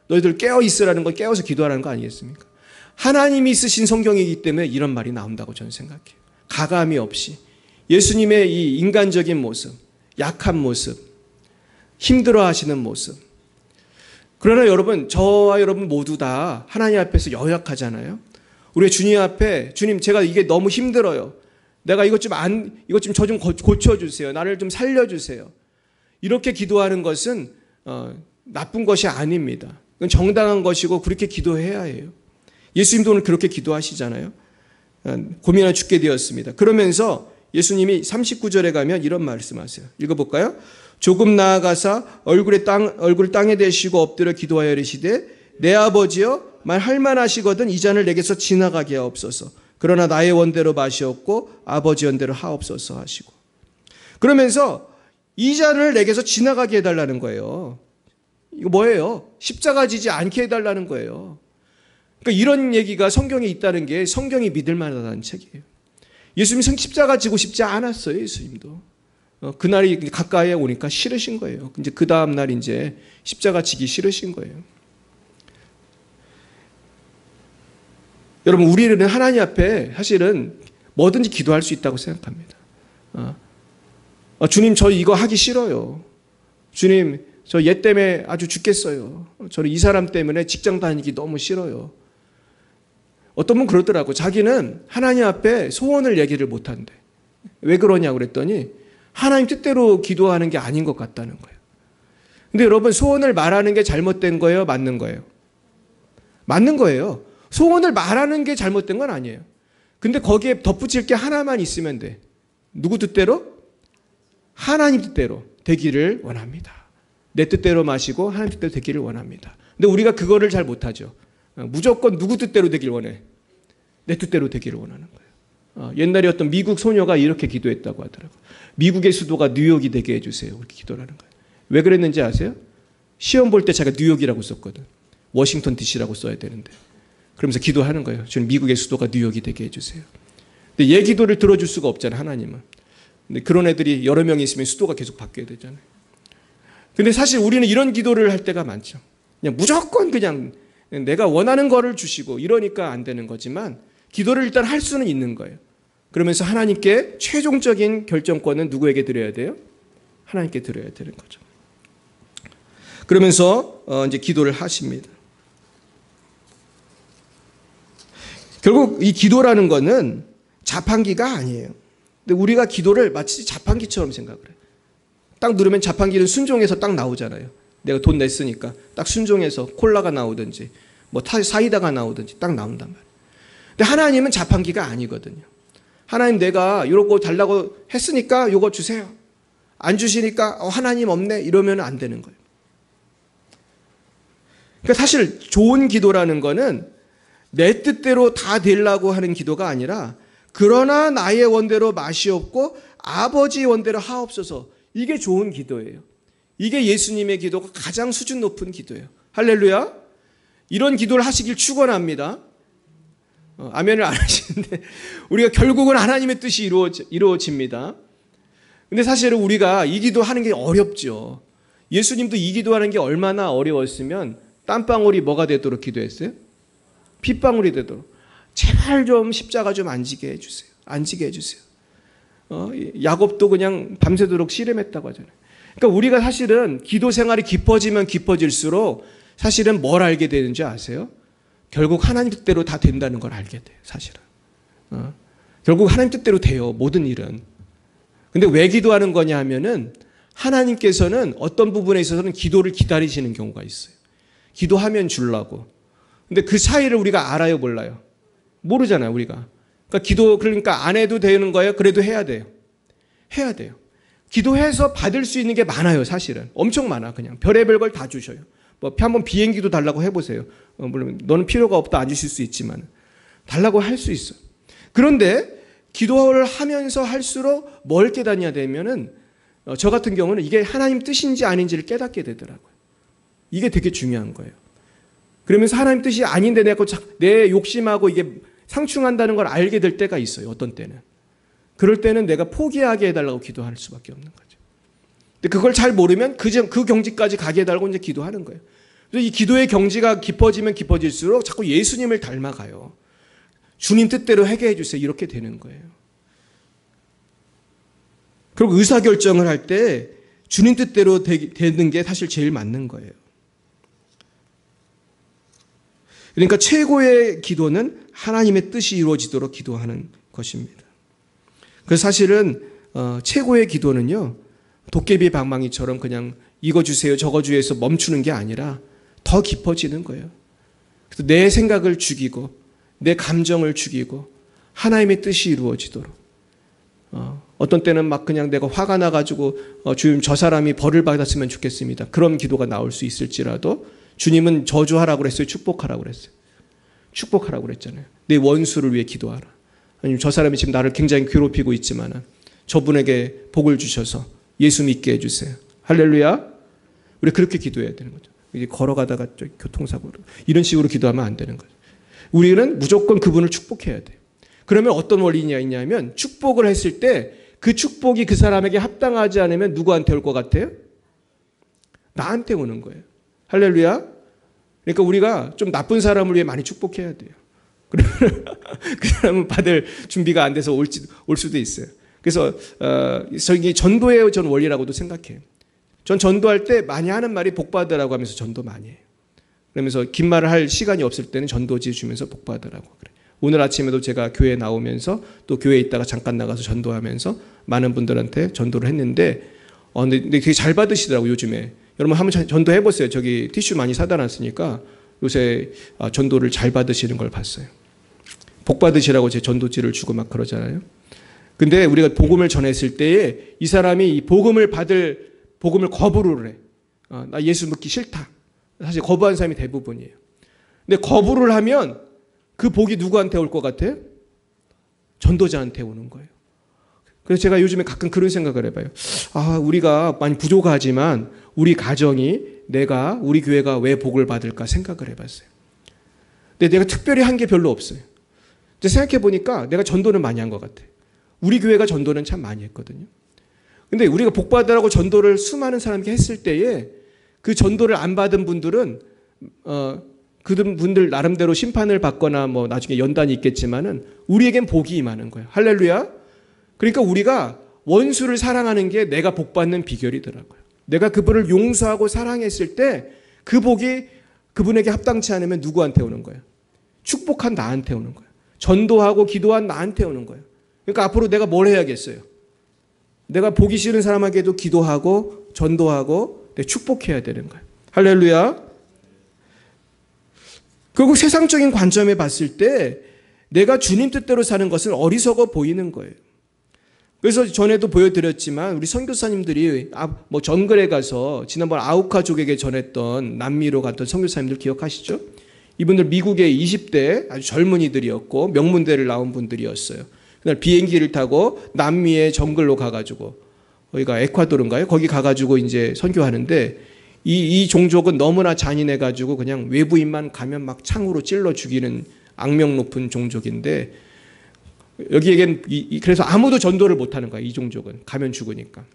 너희들 깨어 있으라는 건 깨어서 기도하라는 거 아니겠습니까? 하나님이 쓰신 성경이기 때문에 이런 말이 나온다고 저는 생각해요. 가감이 없이 예수님의 이 인간적인 모습, 약한 모습, 힘들어하시는 모습. 그러나 여러분, 저와 여러분 모두 다 하나님 앞에서 연약하잖아요. 우리 주님 앞에 주님 제가 이게 너무 힘들어요. 내가 이것 좀 저 좀 고쳐주세요. 나를 좀 살려주세요. 이렇게 기도하는 것은 나쁜 것이 아닙니다. 그건 정당한 것이고 그렇게 기도해야 해요. 예수님도 오늘 그렇게 기도하시잖아요. 고민하여 죽게 되었습니다. 그러면서 예수님이 39절에 가면 이런 말씀하세요. 읽어볼까요? 조금 나아가사 얼굴을 땅에 대시고 엎드려 기도하여 이르시되 내 아버지여 말 만하시거든 이 잔을 내게서 지나가게 하옵소서. 그러나 나의 원대로 마시옵고 아버지 원대로 하옵소서 하시고. 그러면서 이 잔을 내게서 지나가게 해달라는 거예요. 이거 뭐예요? 십자가 지지 않게 해달라는 거예요. 그러니까 이런 얘기가 성경에 있다는 게 성경이 믿을 만하다는 책이에요. 예수님이 십자가 지고 싶지 않았어요. 예수님도. 그날이 가까이 오니까 싫으신 거예요. 이제 그 다음 날 이제 십자가 지기 싫으신 거예요. 여러분, 우리는 하나님 앞에 사실은 뭐든지 기도할 수 있다고 생각합니다. 주님, 저 이거 하기 싫어요. 주님, 저 얘 때문에 아주 죽겠어요. 저는 이 사람 때문에 직장 다니기 너무 싫어요. 어떤 분은 그러더라고. 자기는 하나님 앞에 소원을 얘기를 못한대. 왜 그러냐고 그랬더니 하나님 뜻대로 기도하는 게 아닌 것 같다는 거예요. 근데 여러분, 소원을 말하는 게 잘못된 거예요? 맞는 거예요? 맞는 거예요. 소원을 말하는 게 잘못된 건 아니에요. 근데 거기에 덧붙일 게 하나만 있으면 돼. 누구 뜻대로? 하나님 뜻대로 되기를 원합니다. 내 뜻대로 마시고 하나님 뜻대로 되기를 원합니다. 근데 우리가 그거를 잘 못하죠. 무조건 누구 뜻대로 되기를 원해. 내 뜻대로 되기를 원하는 거예요. 옛날에 어떤 미국 소녀가 이렇게 기도했다고 하더라고요. 미국의 수도가 뉴욕이 되게 해주세요. 그렇게 기도를 하는 거예요. 왜 그랬는지 아세요? 시험 볼 때 자기가 뉴욕이라고 썼거든. 워싱턴 DC라고 써야 되는데. 그러면서 기도하는 거예요. 지금 미국의 수도가 뉴욕이 되게 해주세요. 근데 얘 기도를 들어줄 수가 없잖아요. 하나님은. 근데 그런 애들이 여러 명이 있으면 수도가 계속 바뀌어야 되잖아요. 근데 사실 우리는 이런 기도를 할 때가 많죠. 그냥 무조건 그냥 내가 원하는 거를 주시고 이러니까 안 되는 거지만 기도를 일단 할 수는 있는 거예요. 그러면서 하나님께 최종적인 결정권은 누구에게 드려야 돼요? 하나님께 드려야 되는 거죠. 그러면서 이제 기도를 하십니다. 결국 이 기도라는 거는 자판기가 아니에요. 근데 우리가 기도를 마치 자판기처럼 생각을 해요. 딱 누르면 자판기는 순종해서 딱 나오잖아요. 내가 돈 냈으니까 딱 순종해서 콜라가 나오든지 뭐 사이다가 나오든지 딱 나온단 말이에요. 근데 하나님은 자판기가 아니거든요. 하나님 내가 이런 거 달라고 했으니까 이거 주세요. 안 주시니까 하나님 없네 이러면 안 되는 거예요. 그러니까 사실 좋은 기도라는 거는 내 뜻대로 다 되려고 하는 기도가 아니라 그러나 나의 원대로 마시옵고 아버지의 원대로 하옵소서. 이게 좋은 기도예요. 이게 예수님의 기도가 가장 수준 높은 기도예요. 할렐루야. 이런 기도를 하시길 축원합니다. 아멘을 안 하시는데 우리가 결국은 하나님의 뜻이 이루어집니다. 근데 사실은 우리가 이 기도하는 게 어렵죠. 예수님도 이 기도하는 게 얼마나 어려웠으면 땀방울이 뭐가 되도록 기도했어요? 핏방울이 되도록. 제발 좀 십자가 좀 안 지게 해주세요. 안 지게 해주세요. 야곱도 그냥 밤새도록 씨름했다고 하잖아요. 그러니까 우리가 사실은 기도 생활이 깊어지면 깊어질수록 사실은 뭘 알게 되는지 아세요? 결국 하나님 뜻대로 다 된다는 걸 알게 돼요. 사실은. 결국 하나님 뜻대로 돼요. 모든 일은. 근데 왜 기도하는 거냐 하면은 하나님께서는 어떤 부분에 있어서는 기도를 기다리시는 경우가 있어요. 기도하면 주려고. 근데 그 사이를 우리가 알아요, 몰라요? 모르잖아요, 우리가. 그러니까 안 해도 되는 거예요? 그래도 해야 돼요. 해야 돼요. 기도해서 받을 수 있는 게 많아요, 사실은. 엄청 많아, 그냥. 별의별 걸 다 주셔요. 뭐, 한번 비행기도 달라고 해보세요. 물론, 너는 필요가 없다 안 주실 수 있지만. 달라고 할 수 있어. 그런데, 기도를 하면서 할수록 뭘 깨닫냐 되면은, 저 같은 경우는 이게 하나님 뜻인지 아닌지를 깨닫게 되더라고요. 이게 되게 중요한 거예요. 그러면서 하나님 뜻이 아닌데 내 욕심하고 이게 상충한다는 걸 알게 될 때가 있어요. 어떤 때는. 그럴 때는 내가 포기하게 해달라고 기도할 수밖에 없는 거죠. 근데 그걸 잘 모르면 그 경지까지 가게 해달라고 이제 기도하는 거예요. 그래서 이 기도의 경지가 깊어지면 깊어질수록 자꾸 예수님을 닮아가요. 주님 뜻대로 하게 해주세요. 이렇게 되는 거예요. 그리고 의사결정을 할 때 주님 뜻대로 되는 게 사실 제일 맞는 거예요. 그러니까 최고의 기도는 하나님의 뜻이 이루어지도록 기도하는 것입니다. 그래서 사실은 최고의 기도는요. 도깨비 방망이처럼 그냥 이거 주세요 저거 주세요 멈추는 게 아니라 더 깊어지는 거예요. 그래서 내 생각을 죽이고 내 감정을 죽이고 하나님의 뜻이 이루어지도록. 어떤 때는 막 그냥 내가 화가 나가지고 주님 저 사람이 벌을 받았으면 좋겠습니다. 그런 기도가 나올 수 있을지라도 주님은 저주하라고 그랬어요? 축복하라고 그랬어요? 축복하라고 그랬잖아요. 내 원수를 위해 기도하라. 아니면 저 사람이 지금 나를 굉장히 괴롭히고 있지만 저분에게 복을 주셔서 예수 믿게 해주세요. 할렐루야. 우리 그렇게 기도해야 되는 거죠. 이제 걸어가다가 교통사고로 이런 식으로 기도하면 안 되는 거죠. 우리는 무조건 그분을 축복해야 돼요. 그러면 어떤 원리냐 있냐면 축복을 했을 때 그 축복이 그 사람에게 합당하지 않으면 누구한테 올 것 같아요? 나한테 오는 거예요. 할렐루야. 그러니까 우리가 좀 나쁜 사람을 위해 많이 축복해야 돼요. 그러면 그 사람은 받을 준비가 안 돼서 올 수도 있어요. 그래서 저기 전도의 전 원리라고도 생각해요. 전 전도할 때 많이 하는 말이 복 받으라고 하면서 전도 많이 해요. 그러면서 긴 말을 할 시간이 없을 때는 전도지 주면서 복 받으라고 그래요. 오늘 아침에도 제가 교회 나오면서 또 교회에 있다가 잠깐 나가서 전도하면서 많은 분들한테 전도를 했는데 근데 되게 잘 받으시더라고요. 요즘에. 여러분 한번 전도해보세요. 저기 티슈 많이 사다 놨으니까 요새 전도를 잘 받으시는 걸 봤어요. 복 받으시라고 제 전도지를 주고 막 그러잖아요. 근데 우리가 복음을 전했을 때에 이 사람이 이 복음을 거부를 해. 나 예수 믿기 싫다. 사실 거부한 사람이 대부분이에요. 근데 거부를 하면 그 복이 누구한테 올 것 같아요? 전도자한테 오는 거예요. 그래서 제가 요즘에 가끔 그런 생각을 해봐요. 우리가 많이 부족하지만 우리 가정이 우리 교회가 왜 복을 받을까 생각을 해봤어요. 근데 내가 특별히 한 게 별로 없어요. 근데 생각해 보니까 내가 전도는 많이 한 것 같아요. 우리 교회가 전도는 참 많이 했거든요. 근데 우리가 복 받으라고 전도를 수많은 사람에게 했을 때에 그 전도를 안 받은 분들은 그분들 나름대로 심판을 받거나 뭐 나중에 연단이 있겠지만은 우리에겐 복이 임하는 거예요. 할렐루야. 그러니까 우리가 원수를 사랑하는 게 내가 복 받는 비결이더라고요. 내가 그분을 용서하고 사랑했을 때 그 복이 그분에게 합당치 않으면 누구한테 오는 거예요? 축복한 나한테 오는 거예요. 전도하고 기도한 나한테 오는 거예요. 그러니까 앞으로 내가 뭘 해야겠어요? 내가 보기 싫은 사람에게도 기도하고 전도하고 축복해야 되는 거예요. 할렐루야. 결국 세상적인 관점에 봤을 때 내가 주님 뜻대로 사는 것은 어리석어 보이는 거예요. 그래서 전에도 보여드렸지만 우리 선교사님들이 뭐 정글에 가서 지난번 아우카족에게 전했던 남미로 갔던 선교사님들 기억하시죠? 이분들 미국의 20대 아주 젊은이들이었고 명문대를 나온 분들이었어요. 그날 비행기를 타고 남미의 정글로 가가지고 거기가 에콰도르인가요? 거기 가가지고 이제 선교하는데 이 종족은 너무나 잔인해가지고 그냥 외부인만 가면 막 창으로 찔러 죽이는 악명 높은 종족인데 여기에겐 그래서 아무도 전도를 못하는 거야. 이 종족은 가면 죽으니까.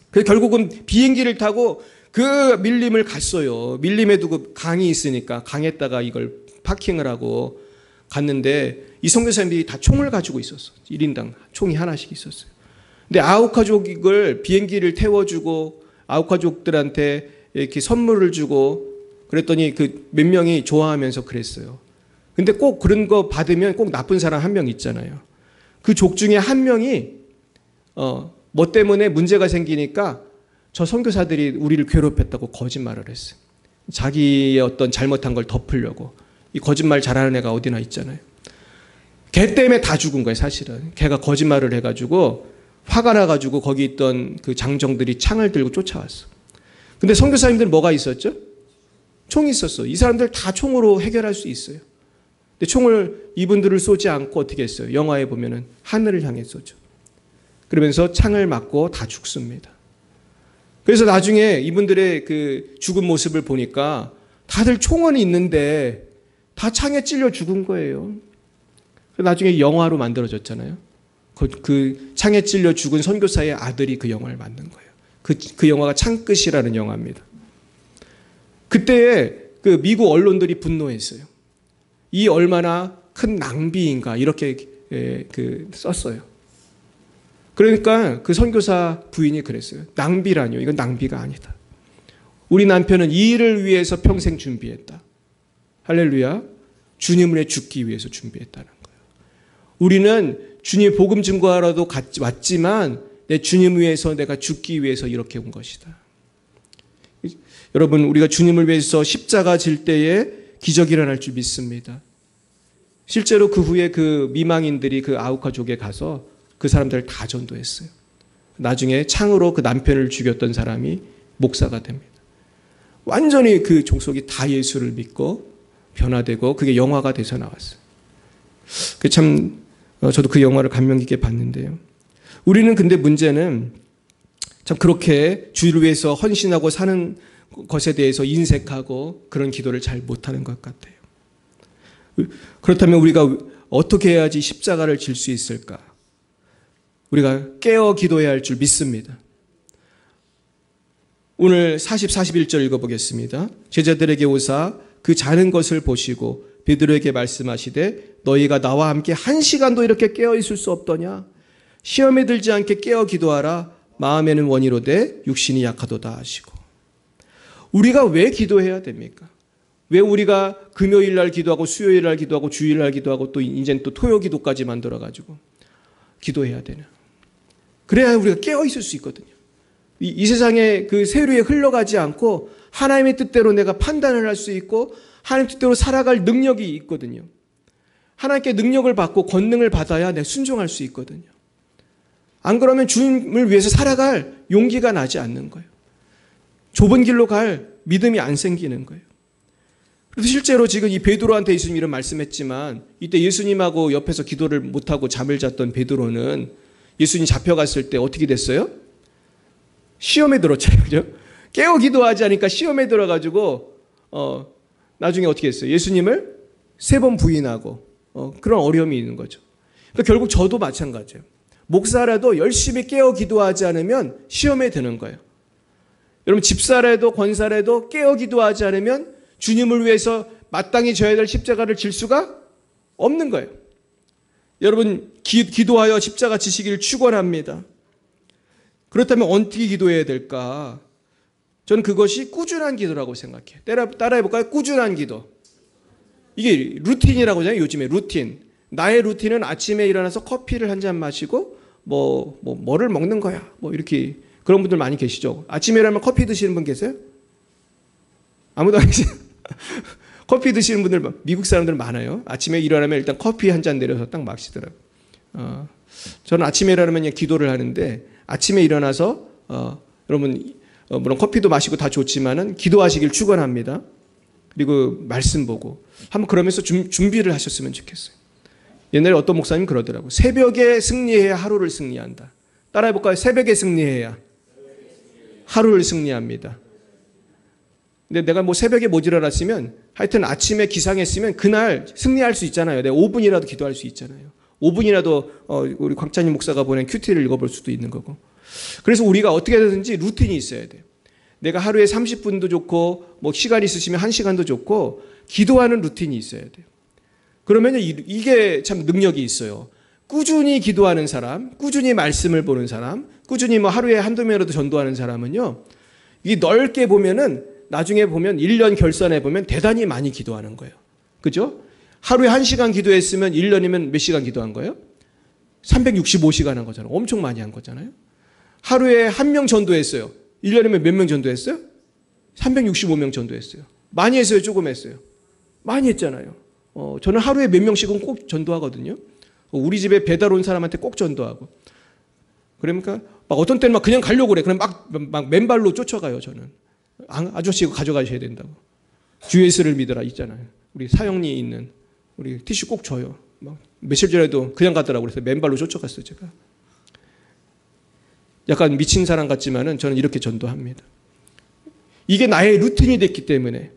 그래서 결국은 비행기를 타고 그 밀림을 갔어요. 밀림에도 그 강이 있으니까 강에다가 이걸 파킹을 하고 갔는데 이 선교사님들이 다 총을 가지고 있었어. 1인당 총이 하나씩 있었어요. 근데 아우카족을 비행기를 태워주고 아우카족들한테 이렇게 선물을 주고 그랬더니 그 몇 명이 좋아하면서 그랬어요. 근데 꼭 그런 거 받으면 꼭 나쁜 사람 한 명 있잖아요. 그 족 중에 한 명이 뭐 때문에 문제가 생기니까 저 선교사들이 우리를 괴롭혔다고 거짓말을 했어요. 자기의 어떤 잘못한 걸 덮으려고. 이 거짓말 잘하는 애가 어디나 있잖아요. 걔 때문에 다 죽은 거예요, 사실은. 걔가 거짓말을 해가지고 화가 나가지고 거기 있던 그 장정들이 창을 들고 쫓아왔어. 근데 선교사님들은 뭐가 있었죠? 총이 있었어. 이 사람들 다 총으로 해결할 수 있어요. 근데 총을 이분들을 쏘지 않고 어떻게 했어요? 영화에 보면은 하늘을 향해 쏘죠. 그러면서 창을 맞고 다 죽습니다. 그래서 나중에 이분들의 그 죽은 모습을 보니까 다들 총은 있는데 다 창에 찔려 죽은 거예요. 나중에 영화로 만들어졌잖아요. 그 창에 찔려 죽은 선교사의 아들이 그 영화를 만든 거예요. 그 영화가 창끝이라는 영화입니다. 그때에 그 미국 언론들이 분노했어요. 이 얼마나 큰 낭비인가 이렇게 썼어요. 그러니까 그 선교사 부인이 그랬어요. 낭비라뇨. 이건 낭비가 아니다. 우리 남편은 이 일을 위해서 평생 준비했다. 할렐루야. 주님을 위해 죽기 위해서 준비했다는 거예요. 우리는 주님의 복음 증거하러도 왔지만 내 주님 위해서 내가 죽기 위해서 이렇게 온 것이다. 여러분 우리가 주님을 위해서 십자가 질 때에 기적이 일어날 줄 믿습니다. 실제로 그 후에 그 미망인들이 그 아우카족에 가서 그 사람들을 다 전도했어요. 나중에 창으로 그 남편을 죽였던 사람이 목사가 됩니다. 완전히 그 족속이 다 예수를 믿고 변화되고 그게 영화가 돼서 나왔어요. 저도 그 영화를 감명 깊게 봤는데요. 우리는 근데 문제는 참 그렇게 주를 위해서 헌신하고 사는 것에 대해서 인색하고 그런 기도를 잘 못하는 것 같아요. 그렇다면 우리가 어떻게 해야지 십자가를 질 수 있을까? 우리가 깨어 기도해야 할 줄 믿습니다. 오늘 40, 41절 읽어보겠습니다. 제자들에게 오사 그 자는 것을 보시고 베드로에게 말씀하시되 너희가 나와 함께 1시간도 이렇게 깨어 있을 수 없더냐? 시험에 들지 않게 깨어 기도하라. 마음에는 원이로되 육신이 약하도다 하시고. 우리가 왜 기도해야 됩니까? 왜 우리가 금요일 날 기도하고 수요일 날 기도하고 주일 날 기도하고 또 이제는 또 토요 기도까지 만들어 가지고 기도해야 되냐? 그래야 우리가 깨어 있을 수 있거든요. 이 세상의 그 세류에 흘러가지 않고 하나님의 뜻대로 내가 판단을 할 수 있고 하나님 뜻대로 살아갈 능력이 있거든요. 하나님께 능력을 받고 권능을 받아야 내가 순종할 수 있거든요. 안 그러면 주님을 위해서 살아갈 용기가 나지 않는 거예요. 좁은 길로 갈 믿음이 안 생기는 거예요. 그래서 실제로 지금 이 베드로한테 예수님이 이런 말씀했지만 이때 예수님하고 옆에서 기도를 못하고 잠을 잤던 베드로는 예수님 잡혀갔을 때 어떻게 됐어요? 시험에 들었잖아요. 그죠? 깨어 기도하지 않으니까 시험에 들어가지고 나중에 어떻게 했어요? 예수님을 3번 부인하고 그런 어려움이 있는 거죠. 그러니까 결국 저도 마찬가지예요. 목사라도 열심히 깨어 기도하지 않으면 시험에 드는 거예요. 여러분 집사라도 권사라도 깨어 기도하지 않으면 주님을 위해서 마땅히 져야 될 십자가를 질 수가 없는 거예요. 여러분 기도하여 십자가 지시기를 축원합니다. 그렇다면 어떻게 기도해야 될까? 저는 그것이 꾸준한 기도라고 생각해요. 따라해볼까요? 꾸준한 기도. 이게 루틴이라고 하잖아요. 요즘에 루틴. 나의 루틴은 아침에 일어나서 커피를 한 잔 마시고 뭐를 먹는 거야. 이렇게 그런 분들 많이 계시죠. 아침에 일어나면 커피 드시는 분 계세요? 아무도 안 계세요? 커피 드시는 분들 미국 사람들 많아요. 아침에 일어나면 일단 커피 한 잔 내려서 딱 마시더라고요. 저는 아침에 일어나면 그냥 기도를 하는데 아침에 일어나서 여러분 물론 커피도 마시고 다 좋지만은 기도하시길 축원합니다. 그리고 말씀 보고 한번 그러면서 준비를 하셨으면 좋겠어요. 옛날에 어떤 목사님 그러더라고요. 새벽에 승리해야 하루를 승리한다. 따라해볼까요? 새벽에 승리해야 하루를 승리합니다. 근데 내가 새벽에 못 일어났으면 하여튼 아침에 기상했으면 그날 승리할 수 있잖아요. 내가 5분이라도 기도할 수 있잖아요. 5분이라도 우리 광찬님 목사가 보낸 큐티를 읽어볼 수도 있는 거고. 그래서 우리가 어떻게 되든지 루틴이 있어야 돼요. 내가 하루에 30분도 좋고 시간 있으시면 1시간도 좋고 기도하는 루틴이 있어야 돼요. 그러면 이게 참 능력이 있어요. 꾸준히 기도하는 사람, 꾸준히 말씀을 보는 사람, 꾸준히 하루에 한두 명이라도 전도하는 사람은요. 이 넓게 보면은 나중에 보면 1년 결산해 보면 대단히 많이 기도하는 거예요. 그죠? 하루에 1시간 기도했으면 1년이면 몇 시간 기도한 거예요? 365시간 한 거잖아요. 엄청 많이 한 거잖아요. 하루에 1명 전도했어요. 1년이면 몇 명 전도했어요? 365명 전도했어요. 많이 했어요? 조금 했어요? 많이 했잖아요. 저는 하루에 몇 명씩은 꼭 전도하거든요. 우리 집에 배달 온 사람한테 꼭 전도하고. 그러니까 어떤 때는 그냥 가려고 그래. 그럼 막 맨발로 쫓아가요, 저는. 아저씨 이거 가져가셔야 된다고. 주 예수를 믿어라 있잖아요. 우리 사형리에 있는 우리 티슈 꼭 줘요. 며칠 전에도 그냥 가더라고. 그래서 맨발로 쫓아갔어요, 제가. 약간 미친 사람 같지만은 저는 이렇게 전도합니다. 이게 나의 루틴이 됐기 때문에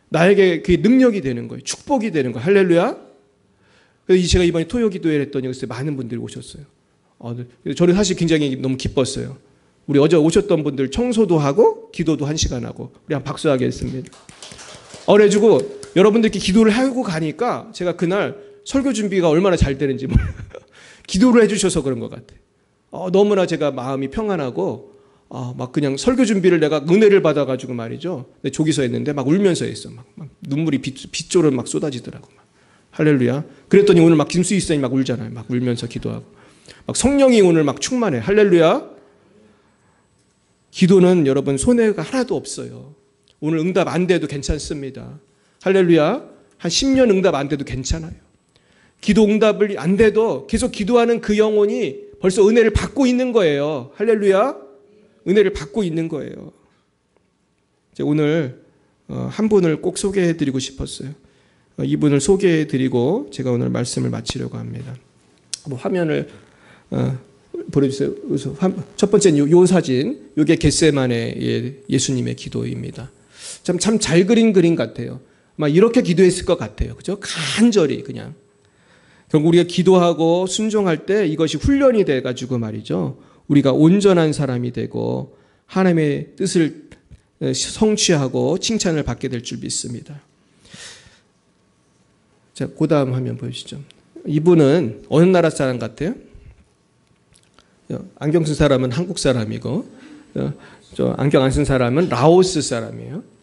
나에게 그게 능력이 되는 거예요. 축복이 되는 거예요. 할렐루야. 그래서 제가 이번에 토요 기도회를 했더니 그래서 많은 분들이 오셨어요. 저는 사실 굉장히 너무 기뻤어요. 우리 어제 오셨던 분들 청소도 하고 기도도 1시간 하고 우리 한번 박수하겠습니다. 그래가지고 여러분들께 기도를 하고 가니까 제가 그날 설교 준비가 얼마나 잘 되는지 기도를 해주셔서 그런 것 같아요. 너무나 제가 마음이 평안하고 막 그냥 설교 준비를 내가 은혜를 받아가지고 말이죠. 조기서 했는데 막 울면서 했어. 막 눈물이 빗조를 막 쏟아지더라고. 할렐루야. 그랬더니 오늘 막 김수희 선생님 막 울잖아요. 막 울면서 기도하고. 막 성령이 오늘 막 충만해. 할렐루야. 기도는 여러분 손해가 하나도 없어요. 오늘 응답 안 돼도 괜찮습니다. 할렐루야. 한 10년 응답 안 돼도 괜찮아요. 기도 응답을 안 돼도 계속 기도하는 그 영혼이 벌써 은혜를 받고 있는 거예요. 할렐루야. 은혜를 받고 있는 거예요. 오늘 한 분을 꼭 소개해드리고 싶었어요. 이분을 소개해드리고 제가 오늘 말씀을 마치려고 합니다. 화면을 보여주세요. 첫 번째는 요 사진, 이게 겟세마네 예수님의 기도입니다. 참 잘 그린 그림 같아요. 막 이렇게 기도했을 것 같아요. 그죠? 간절히 그냥. 결국 우리가 기도하고 순종할 때 이것이 훈련이 돼가지고 말이죠. 우리가 온전한 사람이 되고 하나님의 뜻을 성취하고 칭찬을 받게 될 줄 믿습니다. 자, 그 다음 화면 보여주시죠. 이분은 어느 나라 사람 같아요? 안경 쓴 사람은 한국 사람이고, 저 안경 안 쓴 사람은 라오스 사람이에요.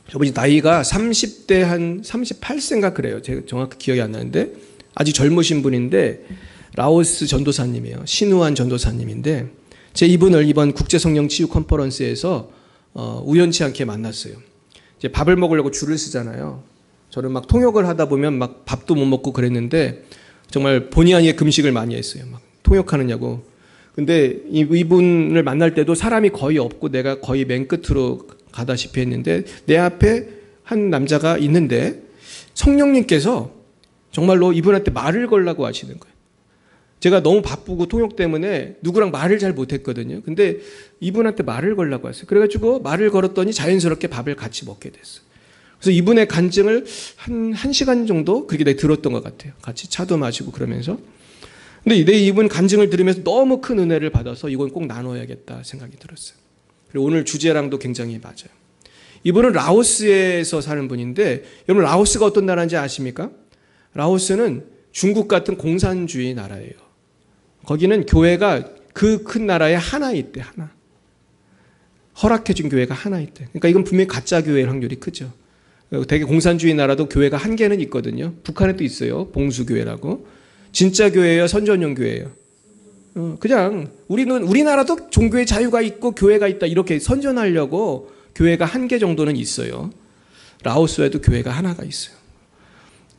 저분이 나이가 30대 한 38세인가 그래요. 제가 정확히 기억이 안 나는데 아주 젊으신 분인데 라오스 전도사님이에요. 신우한 전도사님인데 제 이분을 이번 국제성령치유 컨퍼런스에서 우연치 않게 만났어요. 이제 밥을 먹으려고 줄을 서잖아요. 저는 막 통역을 하다 보면 막 밥도 못 먹고 그랬는데 정말 본의 아니게 금식을 많이 했어요. 막 통역하느냐고. 근데 이분을 만날 때도 사람이 거의 없고 내가 거의 맨 끝으로 가다시피 했는데 내 앞에 한 남자가 있는데 성령님께서 정말로 이분한테 말을 걸라고 하시는 거예요. 제가 너무 바쁘고 통역 때문에 누구랑 말을 잘 못했거든요. 근데 이분한테 말을 걸라고 했어요. 그래가지고 말을 걸었더니 자연스럽게 밥을 같이 먹게 됐어요. 그래서 이분의 간증을 한 시간 정도 그렇게 내가 들었던 것 같아요. 같이 차도 마시고 그러면서. 근데 내 이분 간증을 들으면서 너무 큰 은혜를 받아서 이건 꼭 나눠야겠다 생각이 들었어요. 그리고 오늘 주제랑도 굉장히 맞아요. 이분은 라오스에서 사는 분인데 여러분 라오스가 어떤 나라인지 아십니까? 라오스는 중국 같은 공산주의 나라예요. 거기는 교회가 그 큰 나라에 하나 있대. 하나. 허락해준 교회가 하나 있대. 그러니까 이건 분명히 가짜 교회일 확률이 크죠. 되게 공산주의 나라도 교회가 한 개는 있거든요. 북한에도 있어요. 봉수교회라고. 진짜 교회예요? 선전용 교회예요? 그냥 우리나라도 종교의 자유가 있고 교회가 있다 이렇게 선전하려고 교회가 한 개 정도는 있어요. 라오스에도 교회가 하나가 있어요.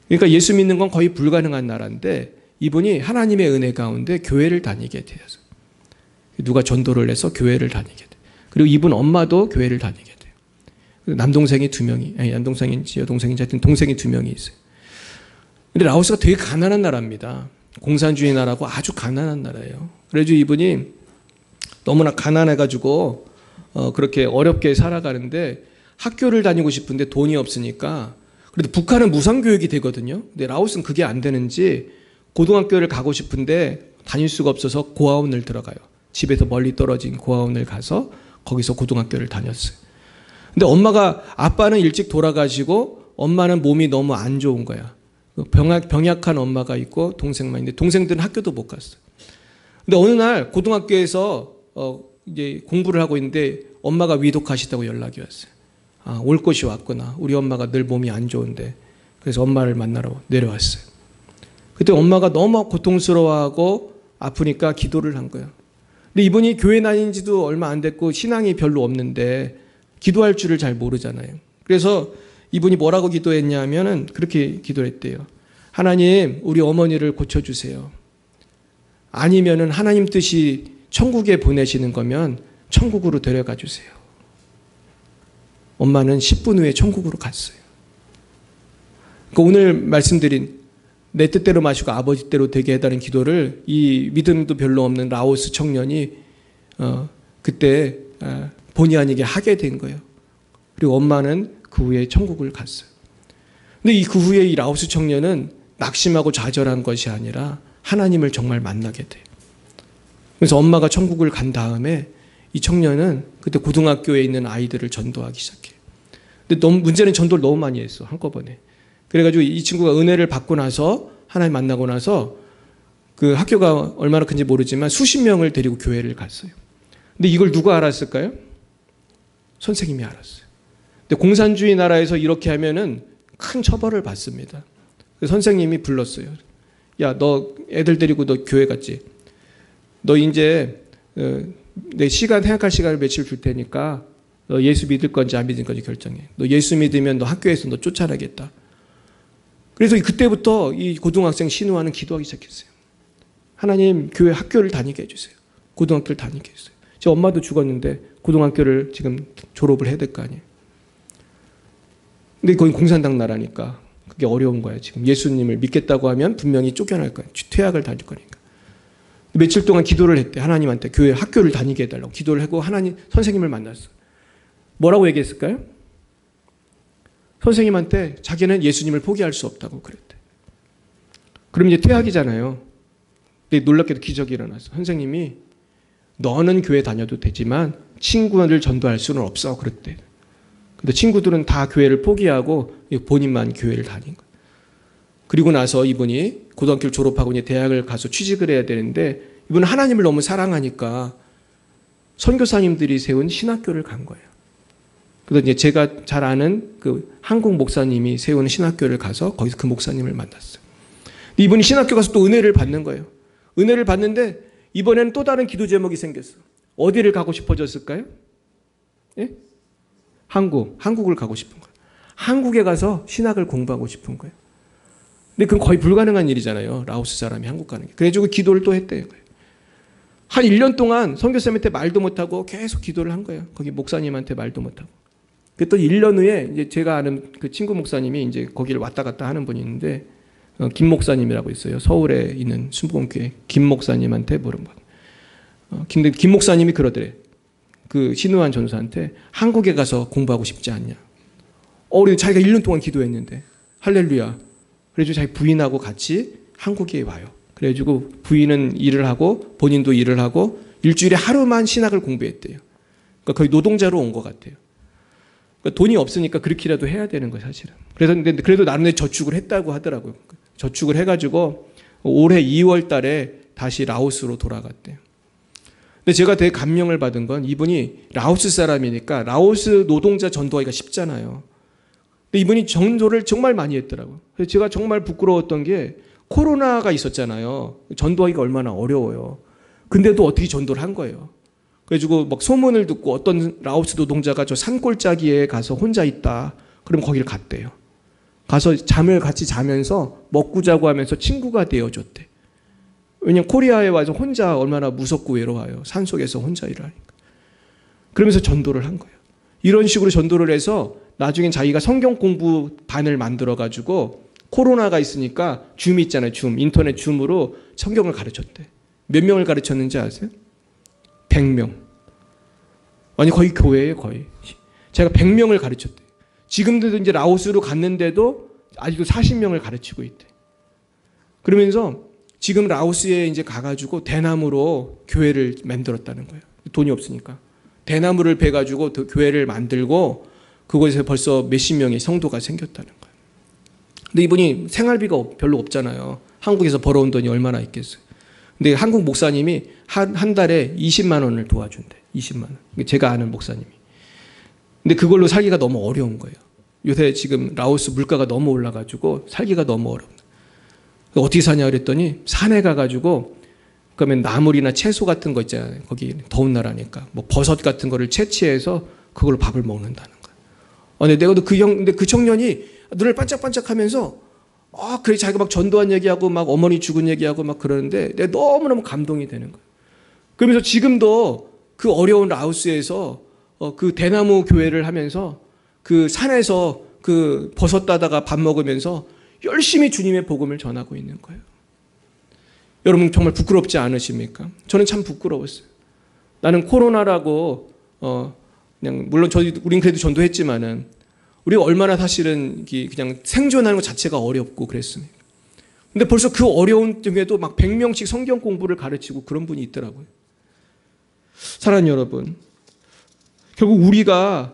그러니까 예수 믿는 건 거의 불가능한 나라인데 이분이 하나님의 은혜 가운데 교회를 다니게 되어서 누가 전도를 해서 교회를 다니게 돼요. 그리고 이분 엄마도 교회를 다니게 돼요. 남동생이 2명이, 아니 남동생인지 여동생인지 하여튼 동생이 2명이 있어요. 근데 라오스가 되게 가난한 나라입니다. 공산주의 나라고 아주 가난한 나라예요. 그래서 이분이 너무나 가난해가지고 그렇게 어렵게 살아가는데 학교를 다니고 싶은데 돈이 없으니까 그래도 북한은 무상교육이 되거든요. 근데 라오스는 그게 안 되는지 고등학교를 가고 싶은데 다닐 수가 없어서 고아원을 들어가요. 집에서 멀리 떨어진 고아원을 가서 거기서 고등학교를 다녔어요. 근데 아빠는 일찍 돌아가시고 엄마는 몸이 너무 안 좋은 거야. 병약한 엄마가 있고 동생만 있는데 동생들은 학교도 못 갔어요. 근데 어느 날 고등학교에서 이제 공부를 하고 있는데 엄마가 위독하시다고 연락이 왔어요. 아, 올 것이 왔구나. 우리 엄마가 늘 몸이 안 좋은데. 그래서 엄마를 만나러 내려왔어요. 그때 엄마가 너무 고통스러워하고 아프니까 기도를 한 거예요. 근데 이분이 교회 다닌 지도 얼마 안 됐고 신앙이 별로 없는데 기도할 줄을 잘 모르잖아요. 그래서 이분이 뭐라고 기도했냐면은 그렇게 기도했대요. 하나님, 우리 어머니를 고쳐주세요. 아니면은 하나님 뜻이 천국에 보내시는 거면 천국으로 데려가 주세요. 엄마는 10분 후에 천국으로 갔어요. 그러니까 오늘 말씀드린 내 뜻대로 마시고 아버지 뜻대로 되게 해달라는 기도를 이 믿음도 별로 없는 라오스 청년이 그때 본의 아니게 하게 된 거예요. 그리고 엄마는 그 후에 천국을 갔어요. 근데 그 후에 이 라오스 청년은 낙심하고 좌절한 것이 아니라 하나님을 정말 만나게 돼요. 그래서 엄마가 천국을 간 다음에 이 청년은 그때 고등학교에 있는 아이들을 전도하기 시작해요. 근데 문제는 전도를 너무 많이 했어, 한꺼번에. 그래가지고 이 친구가 은혜를 받고 나서 하나님 만나고 나서 그 학교가 얼마나 큰지 모르지만 수십 명을 데리고 교회를 갔어요. 근데 이걸 누가 알았을까요? 선생님이 알았어요. 근데 공산주의 나라에서 이렇게 하면은 큰 처벌을 받습니다. 그래서 선생님이 불렀어요. 야, 너 애들 데리고 너 교회 갔지? 너 이제 내 생각할 시간을 며칠 줄 테니까 너 예수 믿을 건지 안 믿을 건지 결정해. 너 예수 믿으면 너 학교에서 너 쫓아내겠다. 그래서 그때부터 이 고등학생 신우아는 기도하기 시작했어요. 하나님, 교회 학교를 다니게 해주세요. 고등학교를 다니게 해주세요. 제 엄마도 죽었는데 고등학교를 지금 졸업을 해야 될 거 아니에요. 근데 거기 공산당 나라니까 그게 어려운 거예요. 지금 예수님을 믿겠다고 하면 분명히 쫓겨날 거예요. 퇴학을 다닐 거니까. 며칠 동안 기도를 했대. 하나님한테 교회 학교를 다니게 해달라고 기도를 하고 하나님 선생님을 만났어. 뭐라고 얘기했을까요? 선생님한테 자기는 예수님을 포기할 수 없다고 그랬대. 그럼 이제 퇴학이잖아요. 근데 놀랍게도 기적이 일어났어. 선생님이 너는 교회 다녀도 되지만 친구를 전도할 수는 없어 그랬대. 근데 친구들은 다 교회를 포기하고 본인만 교회를 다닌 거예요. 그리고 나서 이분이 고등학교를 졸업하고 이제 대학을 가서 취직을 해야 되는데 이분은 하나님을 너무 사랑하니까 선교사님들이 세운 신학교를 간 거예요. 그래서 이제 제가 잘 아는 그 한국 목사님이 세운 신학교를 가서 거기서 그 목사님을 만났어요. 이분이 신학교 가서 또 은혜를 받는 거예요. 은혜를 받는데 이번에는 또 다른 기도 제목이 생겼어. 어디를 가고 싶어졌을까요? 예? 한국을 가고 싶은 거예요. 한국에 가서 신학을 공부하고 싶은 거예요. 근데 그건 거의 불가능한 일이잖아요. 라오스 사람이 한국 가는 게. 그래가지고 기도를 또 했대요. 한 1년 동안 선교사님한테 말도 못하고 계속 기도를 한 거예요. 거기 목사님한테 말도 못하고. 그랬더니 1년 후에 이제 제가 아는 그 친구 목사님이 이제 거기를 왔다 갔다 하는 분이 있는데 김 목사님이라고 있어요. 서울에 있는 순복음교회 김 목사님한테 물어본 근데 김 목사님이 그러더래. 그 신우한 전사한테 한국에 가서 공부하고 싶지 않냐. 그래도 자기가 1년 동안 기도했는데 할렐루야. 그래가지고 자기 부인하고 같이 한국에 와요. 그래가지고 부인은 일을 하고 본인도 일을 하고 일주일에 하루만 신학을 공부했대요. 그러니까 거의 노동자로 온 것 같아요. 그러니까 돈이 없으니까 그렇게라도 해야 되는 거예요, 사실은. 그래도 나름대로 저축을 했다고 하더라고요. 저축을 해가지고 올해 2월 달에 다시 라오스로 돌아갔대요. 근데 제가 되게 감명을 받은 건 이분이 라오스 사람이니까 라오스 노동자 전도하기가 쉽잖아요. 근데 이분이 전도를 정말 많이 했더라고요. 그래서 제가 정말 부끄러웠던 게 코로나가 있었잖아요. 전도하기가 얼마나 어려워요. 근데도 어떻게 전도를 한 거예요. 그래가지고 막 소문을 듣고 어떤 라오스 노동자가 저 산골짜기에 가서 혼자 있다. 그럼 거기를 갔대요. 가서 잠을 같이 자면서 먹고 자고 하면서 친구가 되어줬대. 왜냐면 코리아에 와서 혼자 얼마나 무섭고 외로워요. 산속에서 혼자 일을 하니까. 그러면서 전도를 한 거예요. 이런 식으로 전도를 해서 나중엔 자기가 성경 공부 반을 만들어가지고 코로나가 있으니까 줌 있잖아요. 줌. 인터넷 줌으로 성경을 가르쳤대. 몇 명을 가르쳤는지 아세요? 100명. 아니 거의 교회예요. 거의. 제가 100명을 가르쳤대. 지금도 이제 라오스로 갔는데도 아직도 40명을 가르치고 있대. 그러면서 지금 라오스에 이제 가가지고 대나무로 교회를 만들었다는 거예요. 돈이 없으니까. 대나무를 베가지고 교회를 만들고 그곳에 벌써 몇십 명의 성도가 생겼다는 거예요. 근데 이분이 생활비가 별로 없잖아요. 한국에서 벌어온 돈이 얼마나 있겠어요. 근데 한국 목사님이 한 달에 20만 원을 도와준대. 20만 원. 제가 아는 목사님이. 근데 그걸로 살기가 너무 어려운 거예요. 요새 지금 라오스 물가가 너무 올라가지고 살기가 너무 어렵다. 어떻게 사냐 그랬더니 산에 가가지고 그러면 나물이나 채소 같은 거 있잖아요. 거기 더운 나라니까 뭐 버섯 같은 거를 채취해서 그걸로 밥을 먹는다는 거예요. 근데 내가 근데 그 청년이 눈을 반짝반짝하면서 그래 자기가 막 전도한 얘기하고 막 어머니 죽은 얘기하고 막 그러는데 내가 너무너무 감동이 되는 거예요. 그러면서 지금도 그 어려운 라오스에서 그 대나무 교회를 하면서 그 산에서 그 버섯 따다가 밥 먹으면서 열심히 주님의 복음을 전하고 있는 거예요. 여러분 정말 부끄럽지 않으십니까? 저는 참 부끄러웠어요. 나는 코로나라고 그냥 물론 우린 그래도 전도했지만은 우리가 얼마나 사실은 그냥 생존하는 것 자체가 어렵고 그랬습니까? 근데 벌써 그 어려운 중에도 막 100명씩 성경 공부를 가르치고 그런 분이 있더라고요. 사랑하는 여러분, 결국 우리가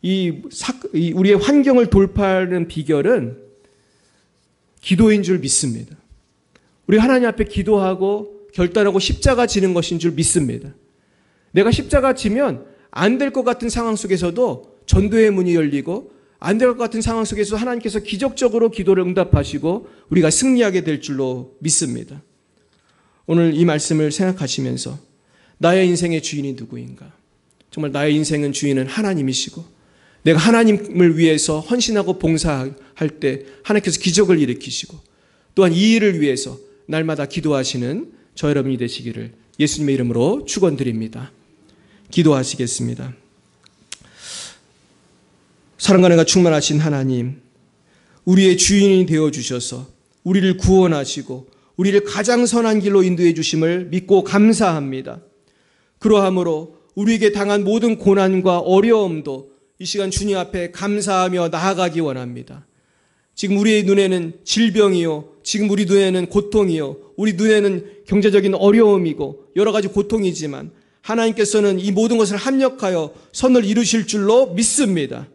우리의 환경을 돌파하는 비결은 기도인 줄 믿습니다. 우리 하나님 앞에 기도하고 결단하고 십자가 지는 것인 줄 믿습니다. 내가 십자가 지면 안 될 것 같은 상황 속에서도 전도의 문이 열리고 안 될 것 같은 상황 속에서 하나님께서 기적적으로 기도를 응답하시고 우리가 승리하게 될 줄로 믿습니다. 오늘 이 말씀을 생각하시면서 나의 인생의 주인이 누구인가? 정말 나의 인생은 주인은 하나님이시고 내가 하나님을 위해서 헌신하고 봉사할 할 때 하나님께서 기적을 일으키시고 또한 이 일을 위해서 날마다 기도하시는 저 여러분이 되시기를 예수님의 이름으로 축원드립니다. 기도하시겠습니다. 사랑과 은혜가 충만하신 하나님, 우리의 주인이 되어주셔서 우리를 구원하시고 우리를 가장 선한 길로 인도해 주심을 믿고 감사합니다. 그러함으로 우리에게 당한 모든 고난과 어려움도 이 시간 주님 앞에 감사하며 나아가기 원합니다. 지금 우리의 눈에는 질병이요, 지금 우리 눈에는 고통이요, 우리 눈에는 경제적인 어려움이고 여러 가지 고통이지만 하나님께서는 이 모든 것을 합력하여 선을 이루실 줄로 믿습니다.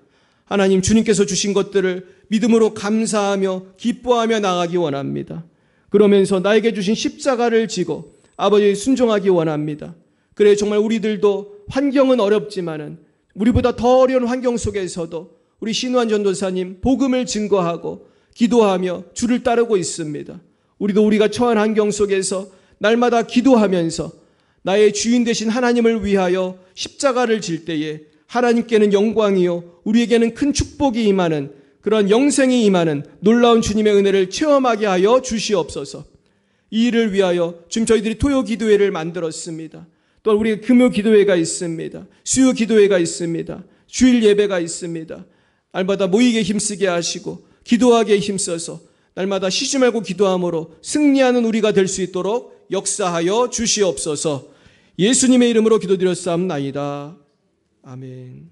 하나님, 주님께서 주신 것들을 믿음으로 감사하며 기뻐하며 나가기 원합니다. 그러면서 나에게 주신 십자가를 지고 아버지에 순종하기 원합니다. 그래, 정말 우리들도 환경은 어렵지만은 우리보다 더 어려운 환경 속에서도 우리 신우한 전도사님 복음을 증거하고 기도하며 주를 따르고 있습니다. 우리도 우리가 처한 환경 속에서 날마다 기도하면서 나의 주인 되신 하나님을 위하여 십자가를 질 때에 하나님께는 영광이요 우리에게는 큰 축복이 임하는 그런 영생이 임하는 놀라운 주님의 은혜를 체험하게 하여 주시옵소서. 이 일을 위하여 지금 저희들이 토요 기도회를 만들었습니다. 또한 우리 금요 기도회가 있습니다. 수요 기도회가 있습니다. 주일 예배가 있습니다. 날마다 모이게 힘쓰게 하시고 기도하게 힘써서 날마다 쉬지 말고 기도함으로 승리하는 우리가 될 수 있도록 역사하여 주시옵소서. 예수님의 이름으로 기도드렸사옵나이다. 아멘.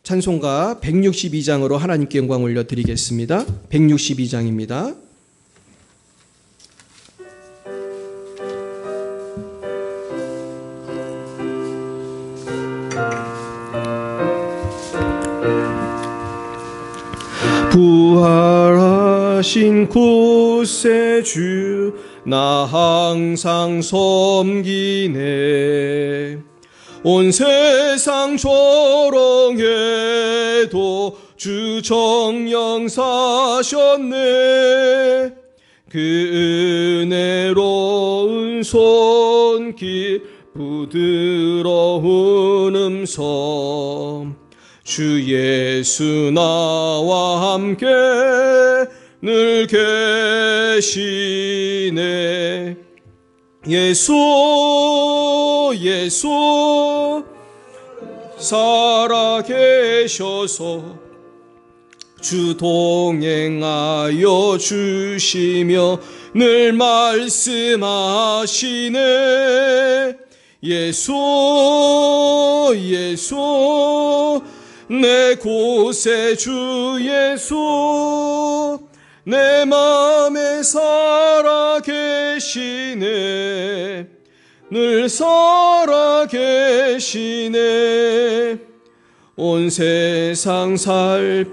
찬송가 162장으로 하나님께 영광 올려드리겠습니다. 162장입니다. 부활하신 구세주 나 항상 섬기네. 온 세상 조롱해도 주 정령 사셨네. 그 은혜로운 손길 부드러운 음성 주 예수 나와 함께 늘 계시네. 예수 살아계셔서 주 동행하여 주시며 늘 말씀하시네. 예수 내 구세주 예수 내 맘에 살아계시네. 늘 살아계시네. 온 세상 살펴보니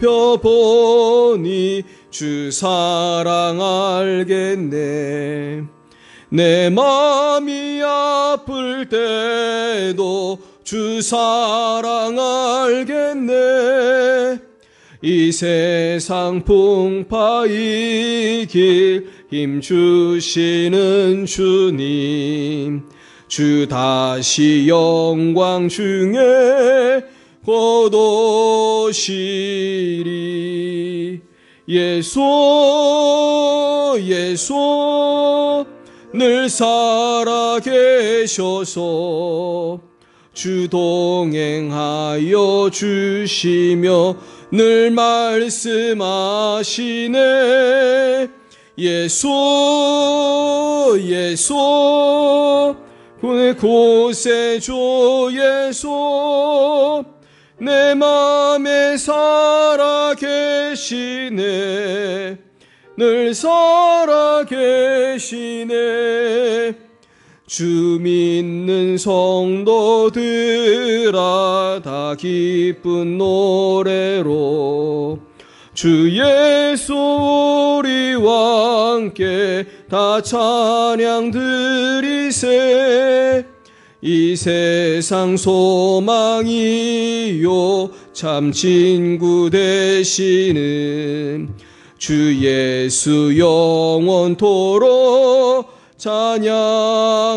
주 사랑 알겠네. 내 맘이 아플 때도 주 사랑 알겠네. 이 세상 풍파의 길 힘주시는 주님 주 다시 영광 중에 곧 오시리. 예수 늘 살아계셔서 주 동행하여 주시며 늘 말씀하시네. 예수 내 구세주 예수 내 맘에 살아계시네. 늘 살아계시네. 주 믿는 성도들아 다 기쁜 노래로 주 예수 우리와 함께 다 찬양 드리세. 이 세상 소망이요 참 친구 되시는 주 예수 영원토록 찬양하세.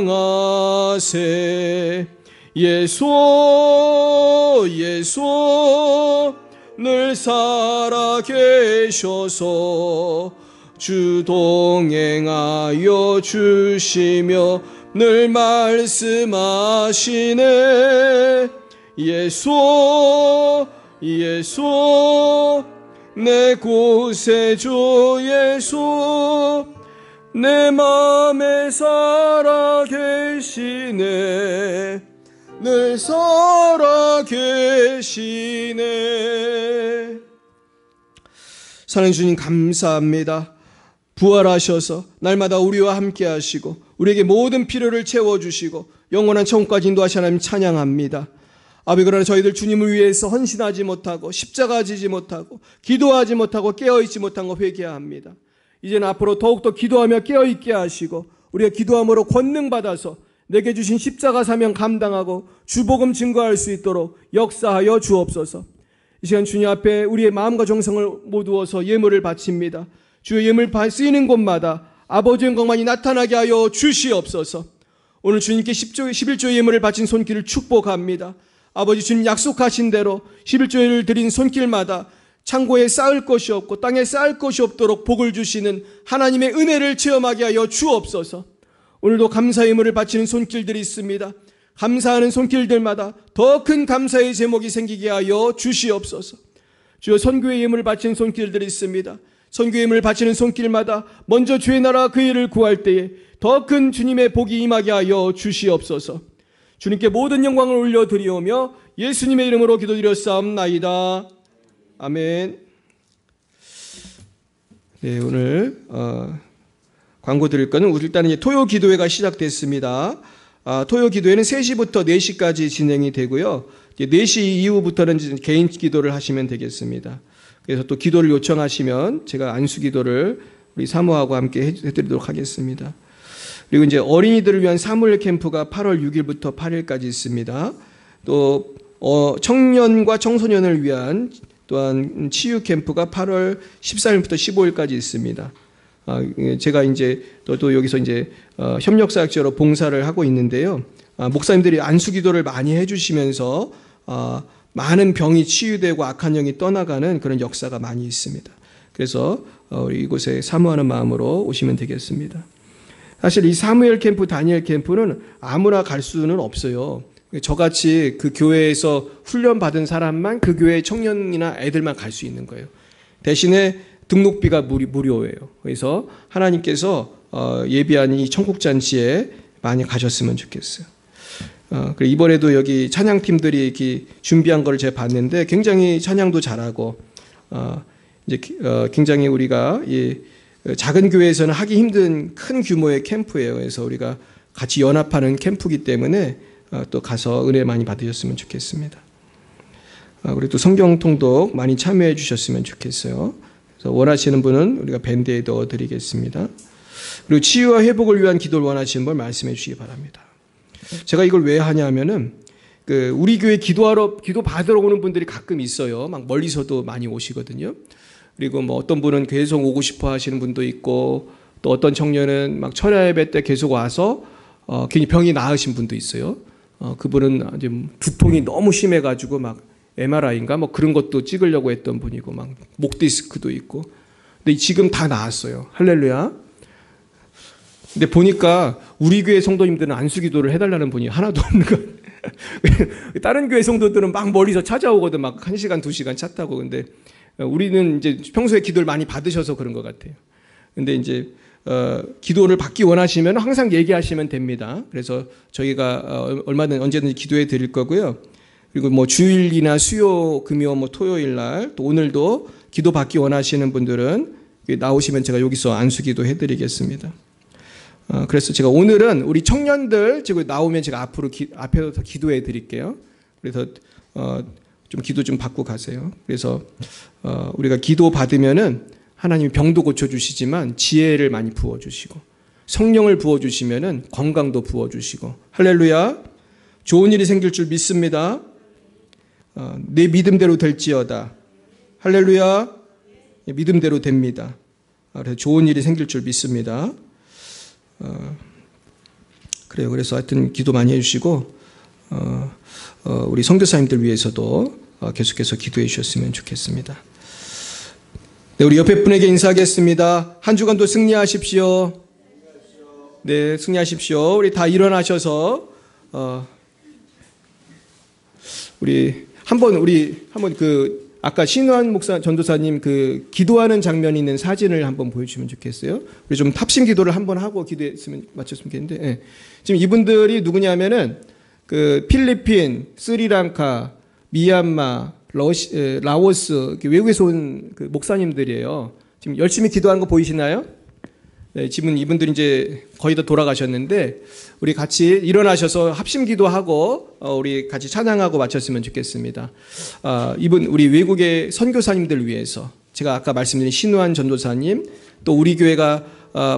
예수 늘 살아계셔서 주 동행하여 주시며 늘 말씀하시네. 예수 예수 내 구세주 예수 내 맘에 살아계시네. 늘 살아계시네. 사랑하는 주님 감사합니다. 부활하셔서 날마다 우리와 함께 하시고 우리에게 모든 필요를 채워주시고 영원한 천국까지 인도하시는 하나님 찬양합니다. 아버지, 그러나 저희들 주님을 위해서 헌신하지 못하고 십자가 지지 못하고 기도하지 못하고 깨어있지 못한 거 회개합니다. 이제는 앞으로 더욱더 기도하며 깨어있게 하시고 우리가 기도함으로 권능받아서 내게 주신 십자가 사명 감당하고 주복음 증거할 수 있도록 역사하여 주옵소서. 이 시간 주님 앞에 우리의 마음과 정성을 모두어서 예물을 바칩니다. 주의 예물 쓰이는 곳마다 아버지의 영광만이 나타나게 하여 주시옵소서. 오늘 주님께 11조의 예물을 바친 손길을 축복합니다. 아버지, 주님 약속하신 대로 11조를 드린 손길마다 창고에 쌓을 것이 없고 땅에 쌓을 것이 없도록 복을 주시는 하나님의 은혜를 체험하게 하여 주옵소서. 오늘도 감사의 예물을 바치는 손길들이 있습니다. 감사하는 손길들마다 더 큰 감사의 제목이 생기게 하여 주시옵소서. 주여, 선교의 예물을 바치는 손길들이 있습니다. 선교의 예물을 바치는 손길마다 먼저 주의 나라 그 일을 구할 때에 더 큰 주님의 복이 임하게 하여 주시옵소서. 주님께 모든 영광을 올려드리오며 예수님의 이름으로 기도드렸사옵나이다. 아멘. 네, 오늘 광고 드릴 거는 일단은 토요 기도회가 시작됐습니다. 토요 기도회는 3시부터 4시까지 진행이 되고요. 4시 이후부터는 개인 기도를 하시면 되겠습니다. 그래서 또 기도를 요청하시면 제가 안수 기도를 우리 사모하고 함께 해드리도록 하겠습니다. 그리고 이제 어린이들을 위한 사무엘 캠프가 8월 6일부터 8일까지 있습니다. 또 청년과 청소년을 위한 또한 치유 캠프가 8월 14일부터 15일까지 있습니다. 제가 이제 또 여기서 이제 협력사역자로 봉사를 하고 있는데요. 목사님들이 안수 기도를 많이 해주시면서 많은 병이 치유되고 악한 영이 떠나가는 그런 역사가 많이 있습니다. 그래서 이곳에 사모하는 마음으로 오시면 되겠습니다. 사실 이 사무엘 캠프, 다니엘 캠프는 아무나 갈 수는 없어요. 저같이 그 교회에서 훈련받은 사람만 그 교회의 청년이나 애들만 갈 수 있는 거예요. 대신에 등록비가 무료예요. 그래서 하나님께서 예비한 이 천국잔치에 많이 가셨으면 좋겠어요. 이번에도 여기 찬양팀들이 이렇게 준비한 걸 제가 봤는데 굉장히 찬양도 잘하고 이제 굉장히 우리가 작은 교회에서는 하기 힘든 큰 규모의 캠프예요. 그래서 우리가 같이 연합하는 캠프이기 때문에 또 가서 은혜 많이 받으셨으면 좋겠습니다. 그리고 또 성경 통독 많이 참여해 주셨으면 좋겠어요. 그래서 원하시는 분은 우리가 밴드에 넣어드리겠습니다. 그리고 치유와 회복을 위한 기도를 원하시는 분 말씀해 주시기 바랍니다. 제가 이걸 왜 하냐면은 우리 교회 기도 받으러 오는 분들이 가끔 있어요. 막 멀리서도 많이 오시거든요. 그리고 뭐 어떤 분은 계속 오고 싶어 하시는 분도 있고, 또 어떤 청년은 막 철야 예배 때 계속 와서 괜히 병이 나으신 분도 있어요. 그분은 이제 두통이 너무 심해가지고 막 MRI인가 뭐 그런 것도 찍으려고 했던 분이고, 막 목 디스크도 있고. 근데 지금 다 나았어요. 할렐루야. 근데 보니까 우리 교회 성도님들은 안수기도를 해달라는 분이 하나도 없는 것. 다른 교회 성도들은 막 멀리서 찾아오거든. 막 1시간, 2시간 차 타고. 근데 우리는 이제 평소에 기도를 많이 받으셔서 그런 것 같아요. 근데 이제 기도를 받기 원하시면 항상 얘기하시면 됩니다. 그래서 저희가 언제든지 기도해 드릴 거고요. 그리고 뭐 주일이나 수요, 금요, 뭐 토요일 날, 또 오늘도 기도 받기 원하시는 분들은 나오시면 제가 여기서 안수기도 해드리겠습니다. 그래서 제가 오늘은 우리 청년들 지금 나오면 제가 앞에서 기도해 드릴게요. 그래서 좀 기도 좀 받고 가세요. 그래서 우리가 기도 받으면은 하나님이 병도 고쳐주시지만 지혜를 많이 부어주시고, 성령을 부어주시면은 건강도 부어주시고, 할렐루야. 좋은 일이 생길 줄 믿습니다. 내 믿음대로 될지어다. 할렐루야. 믿음대로 됩니다. 그래서 좋은 일이 생길 줄 믿습니다. 그래요. 그래서 하여튼 기도 많이 해주시고, 우리 선교사님들 위해서도 계속해서 기도해 주셨으면 좋겠습니다. 네, 우리 옆에 분에게 인사하겠습니다. 한 주간도 승리하십시오. 네, 승리하십시오. 우리 다 일어나셔서 우리 한번 그 아까 신우한 목사 전도사님 그 기도하는 장면이 있는 사진을 한번 보여주시면 좋겠어요. 우리 좀 탑심 기도를 한번 하고 기도했으면 마쳤으면 좋겠는데, 네. 지금 이분들이 누구냐면은 그 필리핀, 스리랑카, 미얀마, 라오스 외국에서 온 그 목사님들이에요. 지금 열심히 기도하는 거 보이시나요? 네, 지금 이분들이 이제 거의 다 돌아가셨는데 우리 같이 일어나셔서 합심 기도하고 우리 같이 찬양하고 마쳤으면 좋겠습니다. 이분 우리 외국의 선교사님들 위해서 제가 아까 말씀드린 신우한 전도사님 또 우리 교회가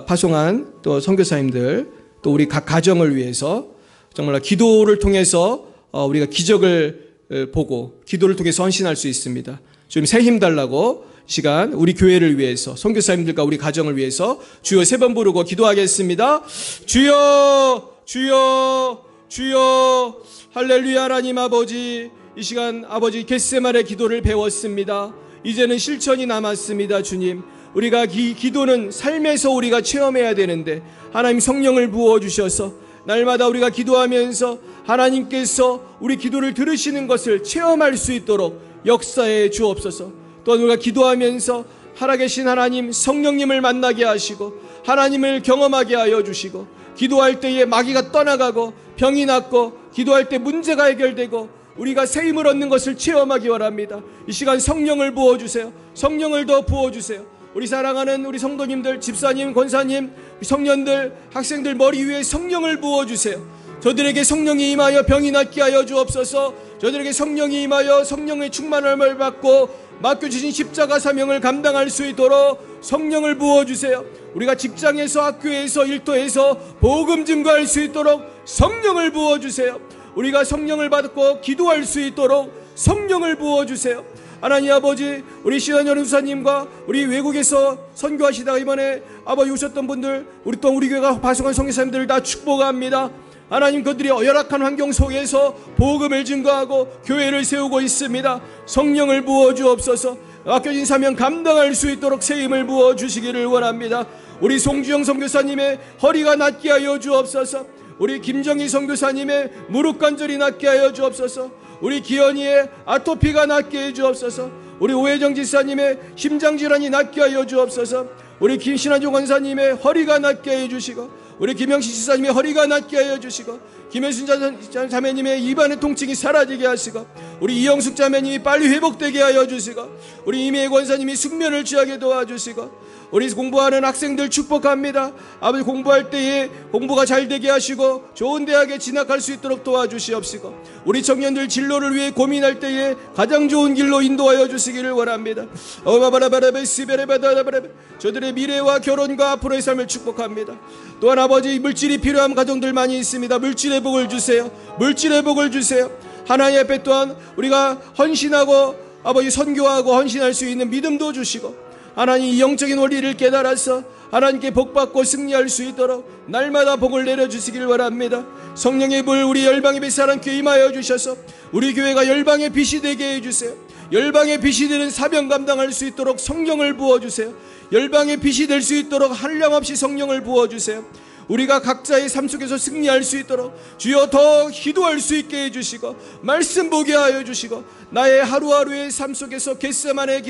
파송한 또 선교사님들 또 우리 각 가정을 위해서 정말 기도를 통해서 우리가 기적을 보고 기도를 통해서 헌신할 수 있습니다. 좀 새 힘 달라고 시간 우리 교회를 위해서 선교사님들과 우리 가정을 위해서 주여 3번 부르고 기도하겠습니다. 주여 주여 주여 할렐루야. 하나님 아버지, 이 시간 아버지 겟세마네 기도를 배웠습니다. 이제는 실천이 남았습니다. 주님, 우리가 기도는 삶에서 우리가 체험해야 되는데 하나님 성령을 부어주셔서 날마다 우리가 기도하면서 하나님께서 우리 기도를 들으시는 것을 체험할 수 있도록 역사해 주옵소서. 또한 우리가 기도하면서 살아계신 하나님 성령님을 만나게 하시고 하나님을 경험하게 하여 주시고 기도할 때에 마귀가 떠나가고 병이 낫고 기도할 때 문제가 해결되고 우리가 새 힘을 얻는 것을 체험하기 원합니다. 이 시간 성령을 부어주세요. 성령을 더 부어주세요. 우리 사랑하는 우리 성도님들, 집사님, 권사님, 청년들, 학생들 머리 위에 성령을 부어주세요. 저들에게 성령이 임하여 병이 낫게 하여 주옵소서. 저들에게 성령이 임하여 성령의 충만함을 받고 맡겨주신 십자가 사명을 감당할 수 있도록 성령을 부어주세요. 우리가 직장에서 학교에서 일터에서 복음 증거할 수 있도록 성령을 부어주세요. 우리가 성령을 받고 기도할 수 있도록 성령을 부어주세요. 하나님 아버지, 우리 신한열 우사님과 우리 외국에서 선교하시다가 이번에 아버지 오셨던 분들, 우리 또 우리 교회가 파송한 선교사님들을 다 축복합니다. 하나님, 그들이 열악한 환경 속에서 복음을 증거하고 교회를 세우고 있습니다. 성령을 부어주옵소서. 맡겨진 사명 감당할 수 있도록 새 힘을 부어주시기를 원합니다. 우리 송주영 선교사님의 허리가 낫게 하여 주옵소서. 우리 김정희 선교사님의 무릎 관절이 낫게 하여 주옵소서. 우리 기현이의 아토피가 낫게 해 주옵소서. 우리 오혜정 지사님의 심장질환이 낫게 하여 주옵소서. 우리 김신환조 권사님의 허리가 낫게 해 주시고 우리 김영식 지사님의 허리가 낫게 하여 주시고 김혜순 자매님의 입안의 통증이 사라지게 하시고 우리 이영숙 자매님이 빨리 회복되게 하여 주시고 우리 이미애 권사님이 숙면을 취하게 도와주시고 우리 공부하는 학생들 축복합니다. 아버지, 공부할 때에 공부가 잘 되게 하시고 좋은 대학에 진학할 수 있도록 도와주시옵시고 우리 청년들 진로를 위해 고민할 때에 가장 좋은 길로 인도하여 주시기를 원합니다. 저들의 미래와 결혼과 앞으로의 삶을 축복합니다. 또한 아버지, 물질이 필요한 가정들 많이 있습니다. 물질의 복을 주세요. 물질의 복을 주세요. 하나님 앞에 또한 우리가 헌신하고 아버지 선교하고 헌신할 수 있는 믿음도 주시고 하나님, 이 영적인 원리를 깨달아서 하나님께 복받고 승리할 수 있도록 날마다 복을 내려주시기를 원합니다. 성령의 불 우리 열방의 뱃사람께 임하여 주셔서 우리 교회가 열방의 빛이 되게 해주세요. 열방의 빛이 되는 사명 감당할 수 있도록 성령을 부어주세요. 열방의 빛이 될 수 있도록 한량없이 성령을 부어주세요. 우리가 각자의 삶 속에서 승리할 수 있도록 주여 더 기도할 수 있게 해주시고 말씀 보게 하여 주시고 나의 하루하루의 삶 속에서 겟세마네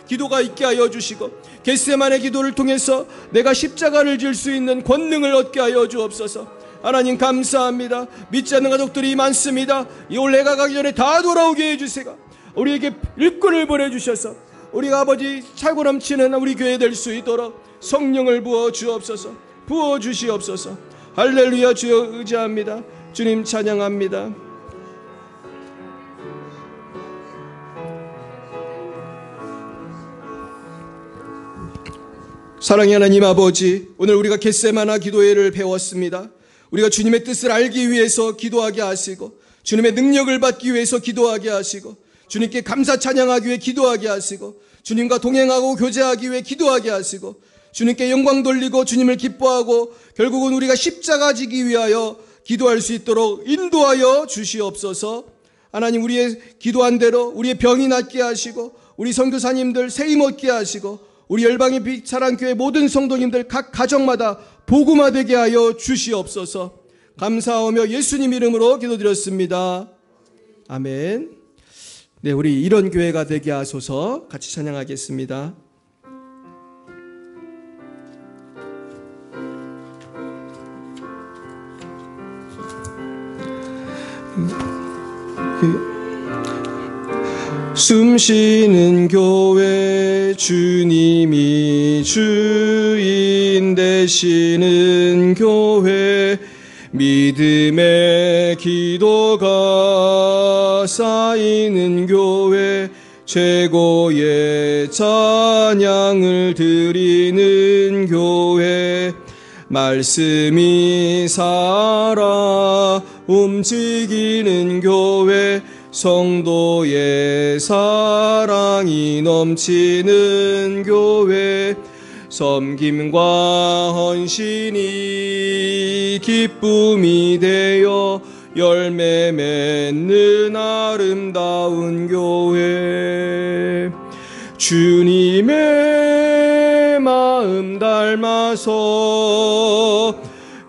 기도가 있게 하여 주시고 겟세마네 기도를 통해서 내가 십자가를 질 수 있는 권능을 얻게 하여 주옵소서. 하나님 감사합니다. 믿지 않는 가족들이 많습니다. 이 올 해가 가기 전에 다 돌아오게 해주시고 우리에게 일꾼을 보내주셔서 우리가 아버지 차고 넘치는 우리 교회 될 수 있도록 성령을 부어 주옵소서. 부어 주시옵소서. 할렐루야. 주여 의지합니다. 주님 찬양합니다. 사랑의 하나님 아버지, 오늘 우리가 겟세마나 기도회를 배웠습니다. 우리가 주님의 뜻을 알기 위해서 기도하게 하시고 주님의 능력을 받기 위해서 기도하게 하시고 주님께 감사 찬양하기 위해 기도하게 하시고 주님과 동행하고 교제하기 위해 기도하게 하시고 주님께 영광 돌리고 주님을 기뻐하고 결국은 우리가 십자가 지기 위하여 기도할 수 있도록 인도하여 주시옵소서. 하나님 우리의 기도한 대로 우리의 병이 낫게 하시고 우리 선교사님들 세임 얻게 하시고 우리 열방의 빛 사랑교회 모든 성도님들 각 가정마다 복음화되게 하여 주시옵소서. 감사하며 예수님 이름으로 기도드렸습니다. 아멘. 네, 우리 이런 교회가 되게 하소서. 같이 찬양하겠습니다. 숨쉬는 교회 주님이 주인 되시는 교회 믿음의 기도가 쌓이는 교회 최고의 찬양을 드리는 교회 말씀이 살아 움직이는 교회 성도의 사랑이 넘치는 교회 섬김과 헌신이 기쁨이 되어 열매 맺는 아름다운 교회 주님의 마음 닮아서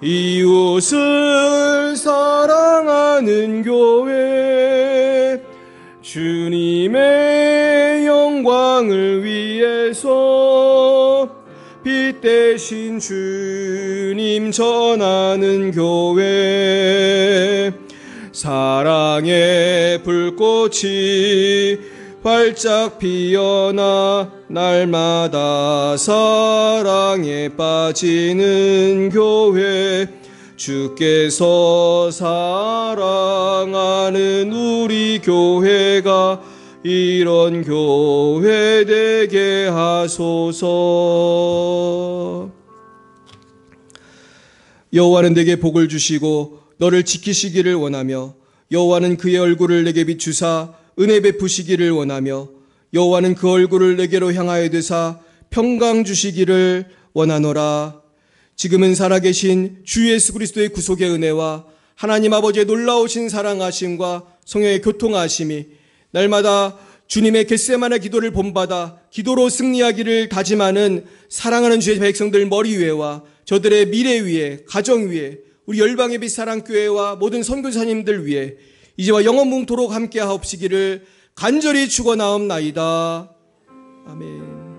이웃을 사랑하는 교회 주님의 영광을 위해서 빛 대신 주님 전하는 교회 사랑의 불꽃이 활짝 피어나 날마다 사랑에 빠지는 교회 주께서 사랑하는 우리 교회가 이런 교회 되게 하소서. 여호와는 내게 복을 주시고 너를 지키시기를 원하며 여호와는 그의 얼굴을 내게 비추사 은혜 베푸시기를 원하며 여호와는 그 얼굴을 내게로 향하여 드사 평강 주시기를 원하노라. 지금은 살아계신 주 예수 그리스도의 구속의 은혜와 하나님 아버지의 놀라우신 사랑하심과 성령의 교통하심이 날마다 주님의 겟세마네 기도를 본받아 기도로 승리하기를 다짐하는 사랑하는 주의 백성들 머리 위에와 저들의 미래 위에 가정 위에 우리 열방의 빛 사랑교회와 모든 선교사님들 위에 이제와 영원뭉토록 함께 하옵시기를 간절히 축원하옵나이다. 아멘.